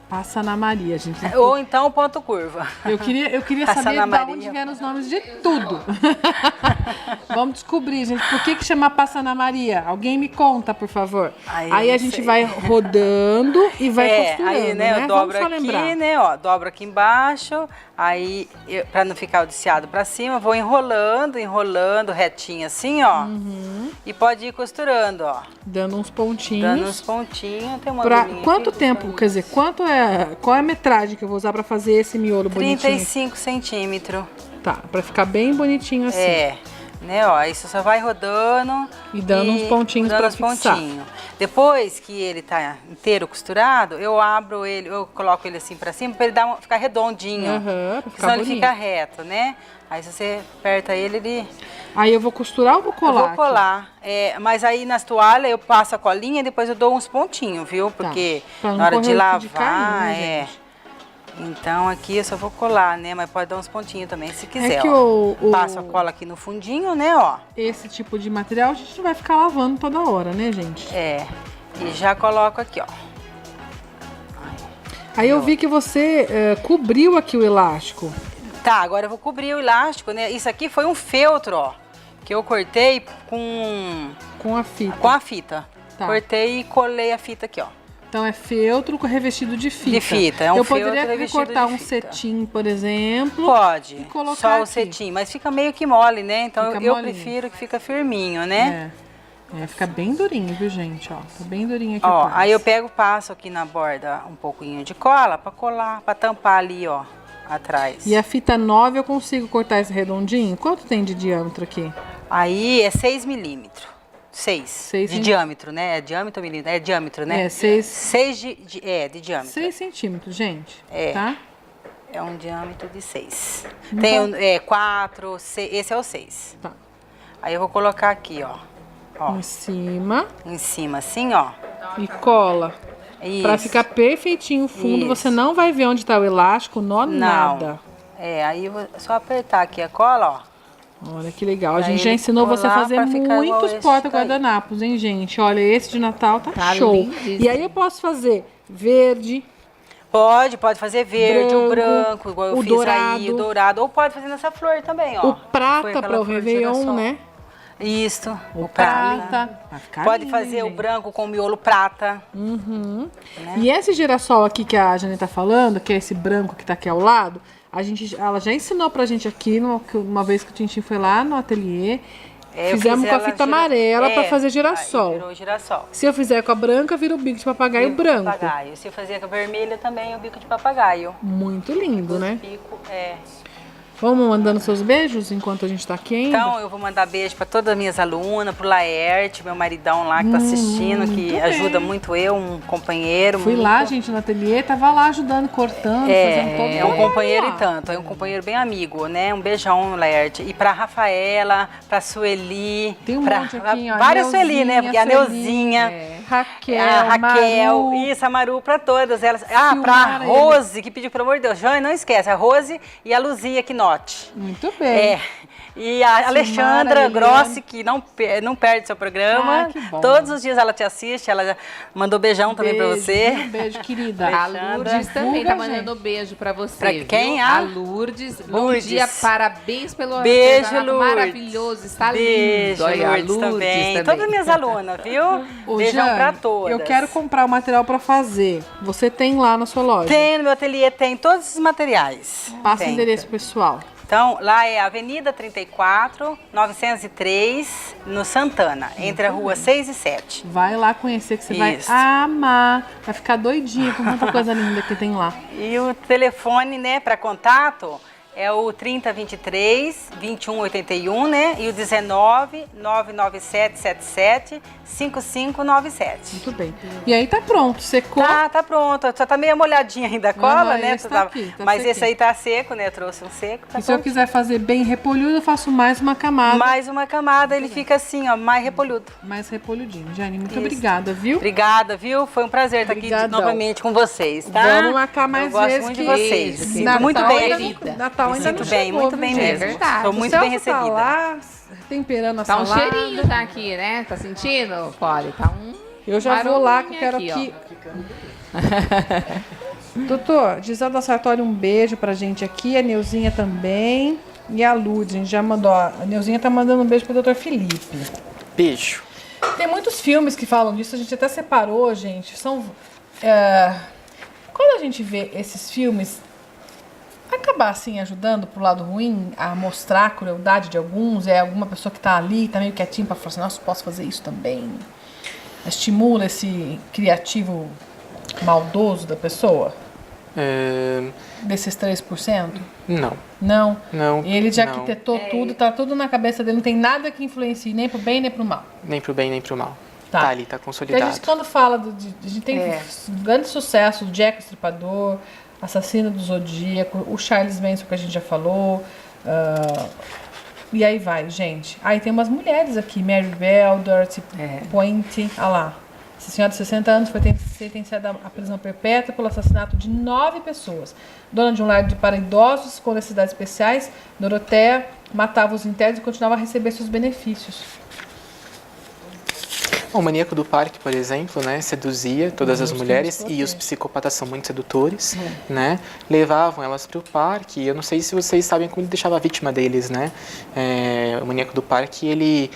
Passa na Maria, gente. Ou então ponto curva. Eu queria Passa saber na de Maria. onde vieram os nomes de tudo. Vamos descobrir, gente. Por que chama Passa na Maria? Alguém me conta, por favor. Aí eu a não gente sei. vai rodando e vai costurando, aí, né, eu dobro Vamos só aqui, lembrar. né, ó, dobro aqui embaixo, aí, pra não ficar odiciado pra cima, vou enrolando retinho assim, ó, e pode ir costurando, ó, Dando uns pontinhos. dando uns pontinhos, tem uma Pra agulhinha quanto aqui, tempo, quer dizer, qual é a metragem que eu vou usar pra fazer esse miolo bonitinho? 35 centímetros, Tá, pra ficar bem bonitinho assim. né, ó, isso só vai rodando E dando uns pontinhos dando pra uns fixar. pontinhos. Depois que ele tá inteiro costurado, eu abro ele, eu coloco ele assim pra cima pra ele ficar redondinho, Aham, pra porque ficar senão ele bonito. fica reto, né? Aí se você aperta ele... Aí eu vou costurar ou vou colar? Eu vou aqui? colar. Mas aí nas toalhas eu passo a colinha e depois eu dou uns pontinhos, viu? Porque Pra não na hora de correr o lavar, risco de cair, né, gente? Então aqui eu só vou colar, né? Mas pode dar uns pontinhos também, se quiser, que ó. Passo a cola aqui no fundinho, né, ó. Esse tipo de material a gente não vai ficar lavando toda hora, né, gente? E já coloco aqui, ó. Aí eu vi que você cobriu aqui o elástico. Tá, agora eu vou cobrir o elástico, né? Isso aqui foi um feltro, ó, que eu cortei Com a fita. com a fita. Tá. Cortei e colei a fita aqui, ó. Então é feltro revestido de fita. De fita, é um Eu feltro poderia revestido recortar de um fita. cetim, por exemplo. Pode, E colocar só o aqui. cetim, mas fica meio que mole, né? Então Fica eu molinho. prefiro que fica firminho, né? Fica bem durinho, viu, gente? Ó, tá bem durinho aqui. Ó, atrás. aí eu pego, passo aqui na borda um pouquinho de cola pra colar, pra tampar ali, ó, atrás. E a fita 9 eu consigo cortar esse redondinho? Quanto tem de diâmetro aqui? Aí é 6 milímetros. 6 Seis de cent- diâmetro, né? É diâmetro ou milímetro? É diâmetro, né? É, 6 6 de diâmetro. centímetros, gente. É. Tá? É um diâmetro de 6. Então- Tem 4, esse é o 6. Tá. Aí eu vou colocar aqui, ó. Ó, Em cima em cima assim, ó. e cola. Isso. Pra ficar perfeitinho o fundo, Isso. você não vai ver onde tá o elástico, nó Não. nada. É, aí eu vou só apertar aqui a cola, ó. Olha que legal. A Pra gente já ele ensinou você a colar fazer pra ficar igual muitos esse porta-guardanapos, hein, gente? Olha, esse de Natal tá Tá show. lindíssimo. E aí eu posso fazer verde, Pode fazer verde, o Branco, branco, igual eu o fiz dourado. aí, o dourado. Ou pode fazer nessa flor também, ó. o Foi prata aquela para o flor de Réveillon, girassol. né? Isso, O prata. Vai ficar Pode lindo, hein, fazer o gente? branco com miolo prata. Uhum. Né? E esse girassol aqui que a Jane tá falando, que é esse branco que tá aqui ao lado, ela já ensinou pra gente aqui, uma vez que o Tintin foi lá no ateliê. É, eu Fizemos fiz com a ela fita amarela pra fazer girassol. Aí virou girassol. Se eu fizer com a branca, vira o bico de papagaio Bico de branco. papagaio. Se eu fazia com a vermelha também, o bico de papagaio. Muito lindo, né? Bico, é. Vamos mandando seus beijos enquanto a gente tá aqui ainda? Então, eu vou mandar beijo para todas as minhas alunas, pro Laerte, meu maridão lá que tá assistindo, que muito ajuda bem. muito eu, um companheiro. Fui muito... lá, gente, no ateliê, tava lá ajudando, cortando, fazendo todo É um companheiro Olha e lá. tanto, é um companheiro bem amigo, né? Um beijão, Laerte. E pra Rafaela, pra Sueli. Tem um pra, monte aqui, ó. várias Sueli, né? Porque a Sueli, Neuzinha. Raquel, A Raquel, Maru. isso, a Maru, pra todas elas. Ah, pra Filmaram Rose, que pediu, pelo amor de Deus, Jane, não esquece, a Rose e a Luzia Quinote. Muito bem. É. E a Alexandra Eliane. Grossi, que não perde seu programa. Ah, que bom. Todos os dias ela te assiste, ela já mandou beijão também pra Beijo, você. viu? Beijo, querida. A Alexandra. Lourdes também Divulga, tá mandando beijo pra você. Pra viu? quem? A A Lourdes. Bom Lourdes. dia, parabéns pelo Beijo, artesanato Lourdes. maravilhoso. Está Beijo, lindo. Olha, a Lourdes também. também. Todas minhas alunas, viu? Ô, Beijão Jane, pra todas. Eu quero comprar o material pra fazer. Você tem lá na sua loja? Tem, no meu ateliê tem todos os materiais. Passa o Tem. endereço pessoal. Então, lá é Avenida 34, 903, no Santana, entre a rua 6 e 7. Vai lá conhecer que você Isso. vai amar. Vai ficar doidinha com tanta coisa linda que tem lá. E o telefone, né, para contato é o 3023 2181, né? E o 19 99777 5597. Muito bem. E aí tá pronto, secou. Tá pronto. Só tá meio molhadinha ainda a cola, Aham, né? esse tá aqui, tá Mas sequinho. esse aí tá seco, né? Eu trouxe um seco. Tá E se eu pronto. quiser fazer bem repolhudo, eu faço mais uma camada. Mais uma camada, ele fica assim, ó, mais repolhudo. Mais repolhudinho. Jane, muito Isso. obrigada, viu? Obrigada, viu? Foi um prazer estar aqui Obrigadão. novamente com vocês, tá? Vamos marcar mais Eu gosto vezes muito que de vocês. Beijo, Sinto Natal muito bem ainda aqui. não- Natal Me ainda sinto não bem, chegou, muito viu, bem gente? mesmo. É verdade. Sou O muito Celso bem tá recebida. lá, temperando a Tá um salada. cheirinho já aqui, né? Tá sentindo, Polly? Tá um Eu já vou lá que eu quero barulhinho que... Doutor, Gisela da Sartori, um beijo pra gente aqui. A Neuzinha também. E a Lourdes, a gente já mandou. A Neuzinha tá mandando um beijo pro doutor Felipe. Beijo. Tem muitos filmes que falam disso, a gente até separou, gente. São. Quando a gente vê esses filmes acabar assim ajudando pro lado ruim a mostrar a crueldade de alguns, é alguma pessoa que tá ali, tá meio quietinho pra falar assim, nossa, posso fazer isso também. Estimula esse criativo maldoso da pessoa, desses 3%? Não, Não. não. Ele já não. arquitetou tudo, tá tudo na cabeça dele, não tem nada que influencie nem pro bem nem pro mal. Nem pro bem, nem pro mal. Tá. Tá ali, tá Porque a consolidado. gente quando fala, a gente tem grande sucesso, o Jack o Estripador, Assassino do Zodíaco, o Charles Manson que a gente já falou, e aí vai, gente. Aí tem umas mulheres aqui, Mary Belder, Pointe, olha lá. Essa senhora de 60 anos foi sentenciada à prisão perpétua pelo assassinato de 9 pessoas. Dona de um lar para idosos com necessidades especiais, Doroteia matava os internos e continuava a receber seus benefícios. O Maníaco do Parque, por exemplo, né, seduzia todas as mulheres e os psicopatas são muito sedutores, né? Levavam elas para o parque. Eu não sei se vocês sabem como ele deixava a vítima deles, né? O Maníaco do Parque, ele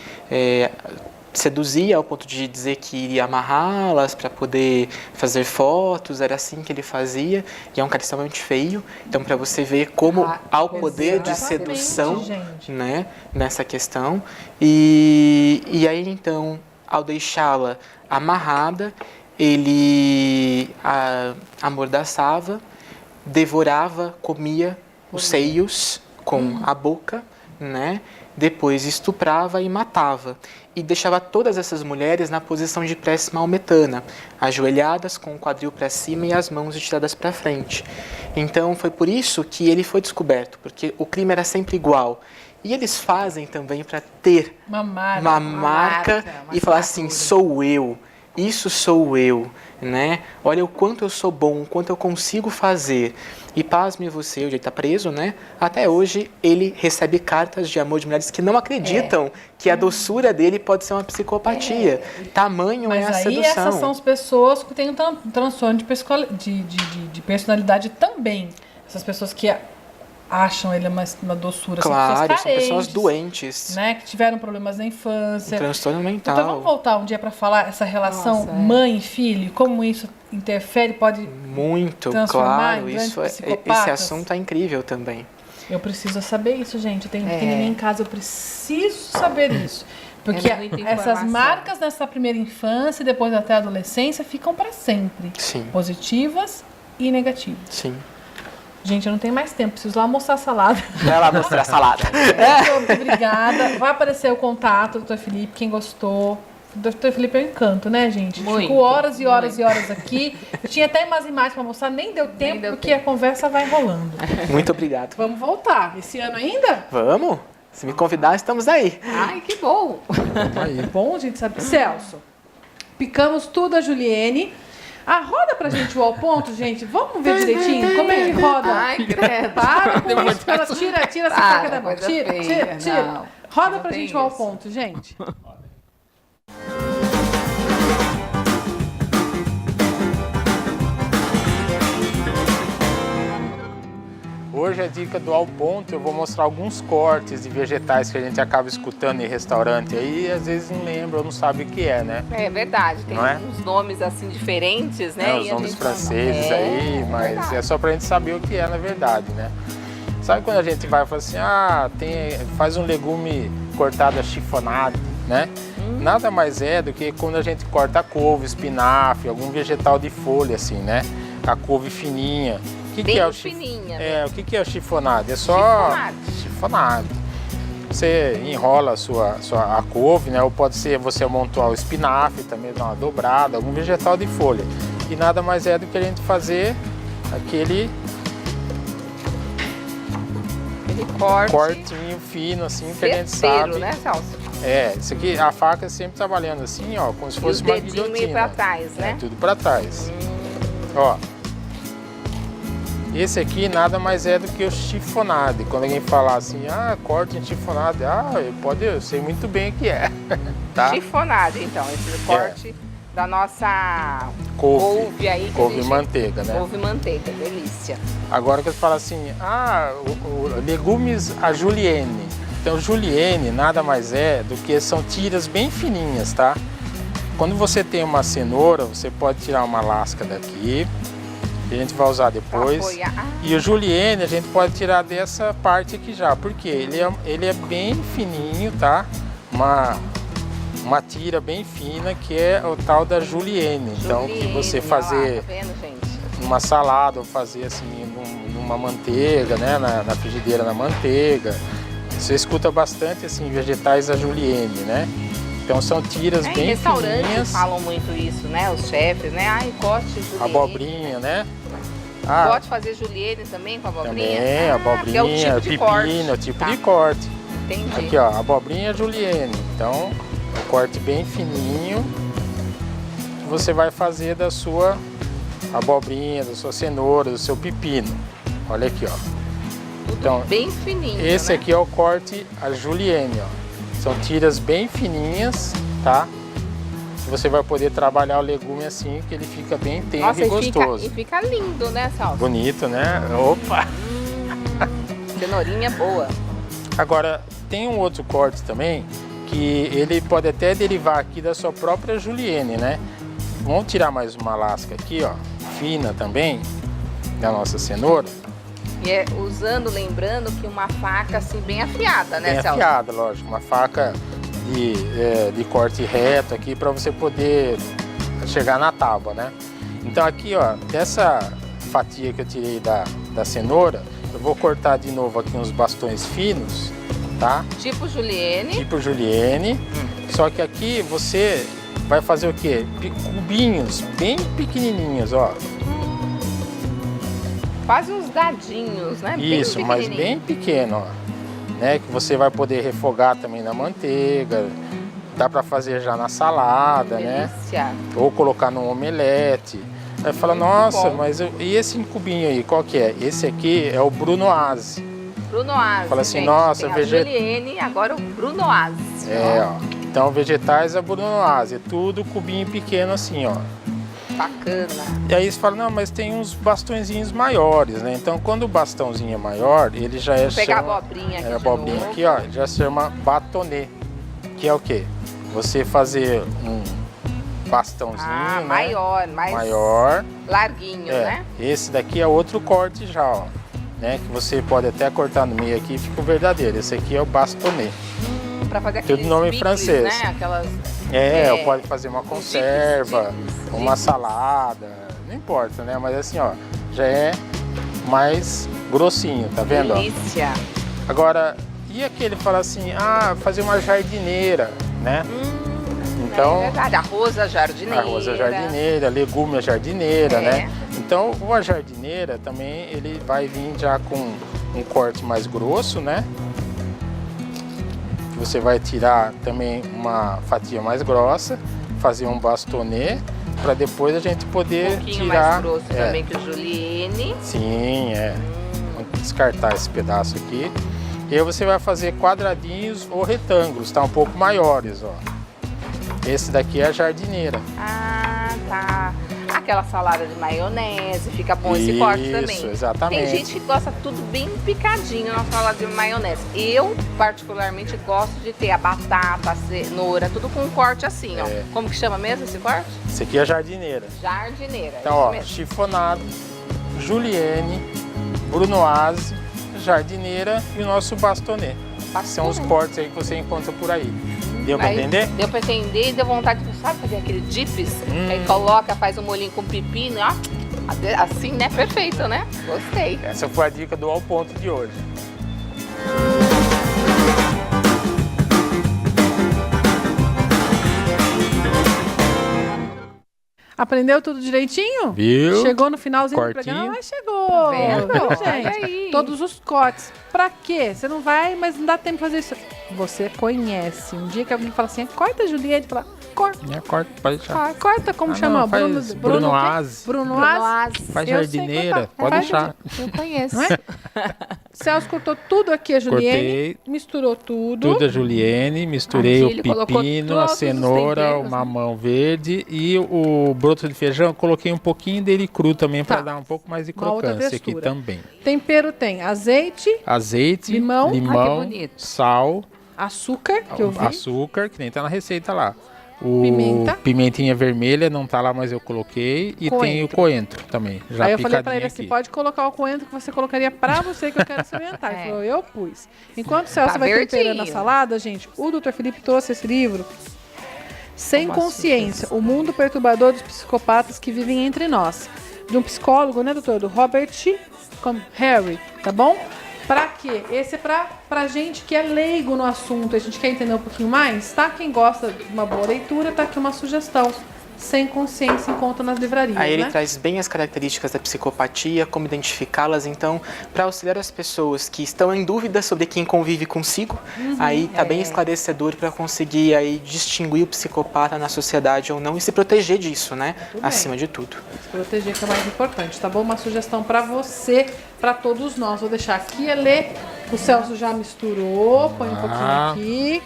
seduzia ao ponto de dizer que iria amarrá-las para poder fazer fotos, era assim que ele fazia, e é um cara extremamente feio. Então, para você ver como há o poder de sedução, né, nessa questão. E aí, então, ao deixá-la amarrada, ele a amordaçava, devorava, comia os seios com a boca, né? Depois estuprava e matava. E deixava todas essas mulheres na posição de prece maometana, ajoelhadas, com o quadril para cima e as mãos estiradas para frente. Então, foi por isso que ele foi descoberto, porque o crime era sempre igual. E eles fazem também para ter uma marca e falar assim, sou eu, isso sou eu, né? Olha o quanto eu sou bom, o quanto eu consigo fazer. E pasme você, hoje ele está preso, né? Até hoje ele recebe cartas de amor de mulheres que não acreditam que a doçura dele pode ser uma psicopatia. Tamanho é a sedução. Mas aí essas são as pessoas que têm um transtorno de personalidade também. Essas pessoas que acham ele uma doçura. Claro, são pessoas doentes. Né, que tiveram problemas na infância. Um transtorno mental. Então vamos voltar um dia para falar essa relação mãe e filho, como isso interfere, pode muito, transformar claro, em esse assunto é incrível também. Eu preciso saber isso, gente. Eu tenho um pequenininho em casa, eu preciso saber isso. Porque essas marcas nessa primeira infância e depois até a adolescência ficam para sempre. Sim. Positivas e negativas. Sim. Gente, eu não tenho mais tempo, preciso lá mostrar a salada. Vai lá mostrar a salada. Muito obrigada. Vai aparecer o contato do Dr. Felipe, quem gostou. O Dr. Felipe é um encanto, né, gente? Fico horas e horas e horas aqui. Eu tinha até umas imagens para mostrar, nem deu tempo, porque a conversa vai rolando. Muito obrigado. Vamos voltar. Esse ano ainda? Vamos. Se me convidar, estamos aí. Ai, que bom. Bom, gente, sabe? Celso, picamos tudo a Juliene. Roda pra gente o ao ponto, gente. Vamos ver direitinho como é que roda. Ai, credo. Para com isso. Ela tira essa faca da mão. Tira. Não, roda pra gente o ao ponto, gente. Hoje a dica do ao ponto, eu vou mostrar alguns cortes de vegetais que a gente acaba escutando em restaurante aí e às vezes não lembra ou não sabe o que é, né? É verdade, tem uns nomes assim diferentes, né? Os nomes franceses aí, mas é só pra gente saber o que é na verdade, né? Sabe quando a gente vai e fala assim, faz um legume cortado a chiffonado, né? Nada mais é do que quando a gente corta a couve, espinafre, algum vegetal de folha assim, né? A couve fininha. O que é o fininha, o que é o chiffonado? É só chiffonado. Você enrola a couve, né? Ou pode ser você amontoar o espinafre, também dar uma dobrada, algum vegetal de folha. E nada mais é do que a gente fazer aquele cortinho fino, assim, que a gente sabe. Né, Celso? Isso aqui, a faca sempre trabalhando assim, ó, como se fosse uma guilhotina. Meio pra trás, né? Tudo pra trás. Ó. Esse aqui nada mais é do que o chiffonade. Quando alguém falar assim, corte em chiffonade, eu sei muito bem o que é. Tá? Chiffonade, então, esse corte da nossa couve aí. Couve manteiga, né? Couve manteiga, delícia. Agora que você fala assim, legumes a julienne. Então, julienne nada mais é do que são tiras bem fininhas, tá? Quando você tem uma cenoura, você pode tirar uma lasca daqui, que a gente vai usar depois. E o julienne a gente pode tirar dessa parte aqui já, porque ele é bem fininho, tá? Uma tira bem fina, que é o tal da julienne. Então, que você fazer numa salada ou fazer assim numa manteiga, né? Na frigideira na manteiga. Você escuta bastante assim vegetais a julienne, né? Então são tiras bem fininhas. Falam muito isso, né? Os chefes, né? Corte julienne. Abobrinha, né? Pode fazer julienne também com abobrinha? Também, abobrinha, é o tipo pepino, é o tipo de corte. Entendi. Aqui, ó, abobrinha julienne. Então, um corte bem fininho que você vai fazer da sua abobrinha, da sua cenoura, do seu pepino. Olha aqui, ó. Então, bem fininho. Esse aqui é o corte a julienne, ó. São tiras bem fininhas, tá? que você vai poder trabalhar o legume assim, que ele fica bem tenro Nossa, e gostoso. e fica lindo, né, Celso? Bonito, né? Opa! Cenourinha boa. Agora, tem um outro corte também, que ele pode até derivar aqui da sua própria julienne, né? Vamos tirar mais uma lasca aqui, ó, fina também, da nossa cenoura. E é lembrando que uma faca assim bem afiada, né, Bem Celso? afiada, lógico, uma faca de corte reto aqui para você poder chegar na tábua, né? Então aqui, ó, dessa fatia que eu tirei da cenoura, eu vou cortar de novo aqui uns bastões finos, tá? Tipo julienne. Tipo julienne, só que aqui você vai fazer o quê? Cubinhos bem pequenininhos, ó. Quase uns dadinhos, né? Isso, mas bem pequeno, ó. Né, que você vai poder refogar também na manteiga, dá para fazer já na salada, Delícia. né? Ou colocar no omelete. Aí fala, nossa, mas e esse cubinho aí, qual que é? Esse aqui é o brunoise. Brunoise. Fala assim, gente, nossa, tem a julienne, agora o brunoise. Ó. Então vegetais é brunoise, é tudo cubinho pequeno assim, ó. Bacana. E aí você fala, não, mas tem uns bastõezinhos maiores, né? Então quando o bastãozinho é maior, ele já Vou pegar a abobrinha aqui. A abobrinha aqui, ó, já se chama bâtonnet, que é o quê? Você fazer um bastãozinho, né? maior, larguinho, né? Esse daqui é outro corte já, ó, né? Que você pode até cortar no meio aqui e fica o verdadeiro. Esse aqui é o bâtonnet. Pra fazer tudo nome bicles, francês. Né? Aquelas... pode fazer uma conserva, uma salada, não importa, né? Mas assim, ó, já é mais grossinho, tá vendo? Delícia. Ó? Agora, e aquele fala assim, fazer uma jardineira, né? Então, é verdade, arroz à jardineira. Legume à jardineira, né? Então, a jardineira também, ele vai vir já com um corte mais grosso, né? Você vai tirar também uma fatia mais grossa, fazer um bâtonnet, para depois a gente poder tirar... mais grosso também que o julienne. Sim, Vou descartar esse pedaço aqui. E aí você vai fazer quadradinhos ou retângulos, tá? Um pouco maiores, ó. Esse daqui é a jardineira. Ah, tá. Aquela salada de maionese, fica bom esse corte também. Isso, exatamente. Tem gente que gosta tudo bem picadinho na salada de maionese. Eu, particularmente, gosto de ter a batata, a cenoura, tudo com um corte assim, ó. Como que chama mesmo esse corte? Esse aqui é a jardineira. Jardineira. Então, ó, chifonado, julienne, brunoise, jardineira e o nosso bâtonnet. São os cortes aí que você encontra por aí. Deu pra entender? Deu pra entender e deu vontade de, sabe, fazer aquele dips? Aí coloca, faz um molhinho com pepino, ó. Assim, né? Perfeito, né? Gostei. Essa foi a dica do Ao Ponto de hoje. Aprendeu tudo direitinho? Viu? Chegou no finalzinho Cortinho. do programa, mas chegou. Vendo? Viu, Olha gente? aí. Todos os cortes. Pra quê? Você não vai, mas não dá tempo de fazer isso. Você conhece. Um dia que alguém fala assim, corta, Juliette, fala, corta. Corta, pode deixar. Corta, como chama? Não, faz brunoise. Brunoise. Faz Eu sei jardineira, cortar. pode deixar. Eu conheço. Não é? Celso cortou tudo aqui, a Julienne. Cortei. Misturou tudo. Tudo a julienne, misturei Aqui ele o colocou pepino, todos a os cenoura, temperos, o mamão verde e o broto de feijão. Eu coloquei um pouquinho dele cru também para dar um pouco mais de Uma outra crocância aqui textura. também. Tempero tem azeite, Limão, Ai, que bonito. sal, açúcar, que eu vi. açúcar, que nem tá na receita lá. Pimentinha vermelha, não tá lá, mas eu coloquei. E tem o coentro também, já Aí eu falei pra picadinho ele aqui. assim, pode colocar o coentro que você colocaria pra você, que eu quero experimentar. Ele falou, eu pus. Enquanto o Celso Tá vai verdinho. temperando a salada, gente, o Dr. Felipe trouxe esse livro, Sem Consciência, o mundo perturbador dos psicopatas que vivem entre nós. De um psicólogo, né, doutor? Do Robert Harry, tá bom? Pra quê? Esse é pra gente que é leigo no assunto, a gente quer entender um pouquinho mais, tá? Quem gosta de uma boa leitura, tá aqui uma sugestão. Sem Consciência, encontra nas livrarias, Aí ele né? traz bem as características da psicopatia, como identificá-las, então, para auxiliar as pessoas que estão em dúvida sobre quem convive consigo, aí tá bem esclarecedor para conseguir aí distinguir o psicopata na sociedade ou não e se proteger disso, né? Acima de tudo. Se proteger que é mais importante, tá bom? Uma sugestão pra você, pra todos nós. Vou deixar aqui, Elê. O Celso já misturou, põe um pouquinho aqui.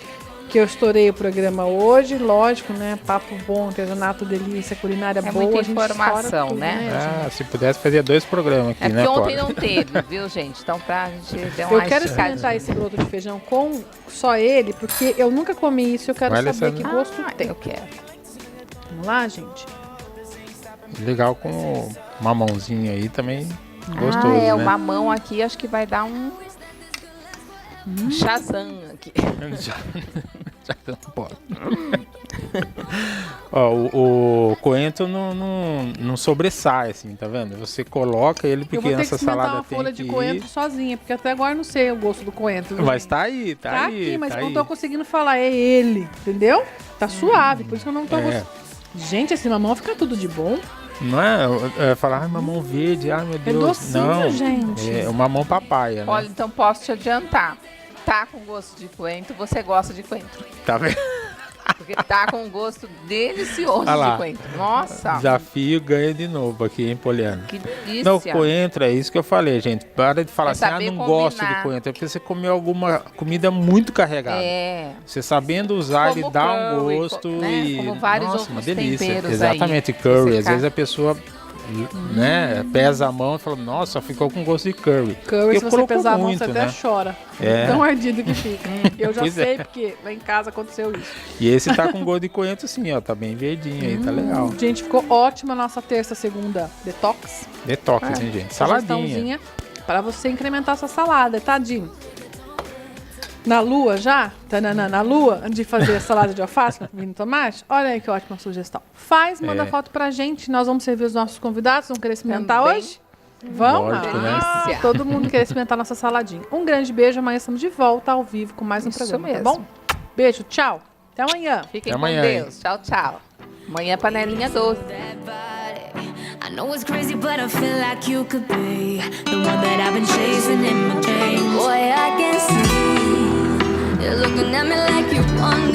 que eu estourei o programa hoje. Lógico, né? Papo bom, artesanato, delícia, culinária boa. Muita a gente informação, estoura tudo, né? Se pudesse, fazia 2 programas aqui, É né, porque ontem Cora? não teve, viu, gente? Então, pra gente dar uma Eu quero esticadinha. experimentar esse broto de feijão com só ele, porque eu nunca comi isso. Eu quero Vai, saber que Alessandra. gosto tem. Eu quero. Vamos lá, gente? Legal com o mamãozinho aí também. Gostoso, O né? mamão aqui, acho que vai dar um Shazam aqui. Já não pode. Ó, o coentro não sobressai, assim, tá vendo? Você coloca ele Eu porque vou ter que nessa experimentar salada uma tem folha que de coentro sozinha, porque até agora eu não sei o gosto do coentro. viu, Mas gente? tá aí, tá aí. aqui, mas tá eu não aí. tô conseguindo falar, é ele, entendeu? Tá suave, por isso que eu não tô É. gostando. Gente, esse mamão fica tudo de bom. Não é falar, mamão verde, ai meu Deus. docinho, não, gente. É o mamão papaya, né? Olha, então posso te adiantar. Tá com gosto de coentro, você gosta de coentro. Tá vendo? Porque tá com gosto delicioso Olha lá. de coentro. Nossa, Desafio ganha de novo aqui, hein, Poliana? que delícia. Não, coentro, é isso que eu falei, gente. Para de falar É assim, saber não gosto de combinar. coentro. É porque você comeu alguma comida muito carregada. É. Você sabendo usar, Como ele dá um curry, gosto né? e... Como vários Nossa, outros uma delícia. temperos Exatamente, aí. curry. Você Às vezes a pessoa né, pesa a mão e fala, nossa, ficou com gosto de curry. Curry, se você colocou pesar a mão, muito, você até né? chora. É. Tão ardido que fica. Eu já Pois sei, é. porque lá em casa aconteceu isso. E esse tá com gosto de coentro sim, ó. Tá bem verdinho aí, tá legal. Gente, ficou ótima a nossa terça, segunda detox. Detox, hein, gente? Saladinha. Sugestãozinha pra você incrementar sua salada, tá, Dinho? Na lua já? Tanana, na lua, antes de fazer a salada de alface com vinho e tomate? Olha aí que ótima sugestão. Faz, manda foto pra gente. Nós vamos servir os nossos convidados. Vão querer experimentar Também. hoje? Vamos? Lógico, né? Delícia. Todo mundo quer experimentar nossa saladinha. Um grande beijo. Amanhã estamos de volta ao vivo com mais um Isso programa, mesmo. tá bom? Beijo, tchau. Até amanhã. Fiquem Até amanhã, com hein? Deus. Tchau, tchau. Amanhã panelinha doce. I know it's crazy, but I feel like you could be the one that I've been chasing in my dreams. Boy, I can see you're looking at me like you want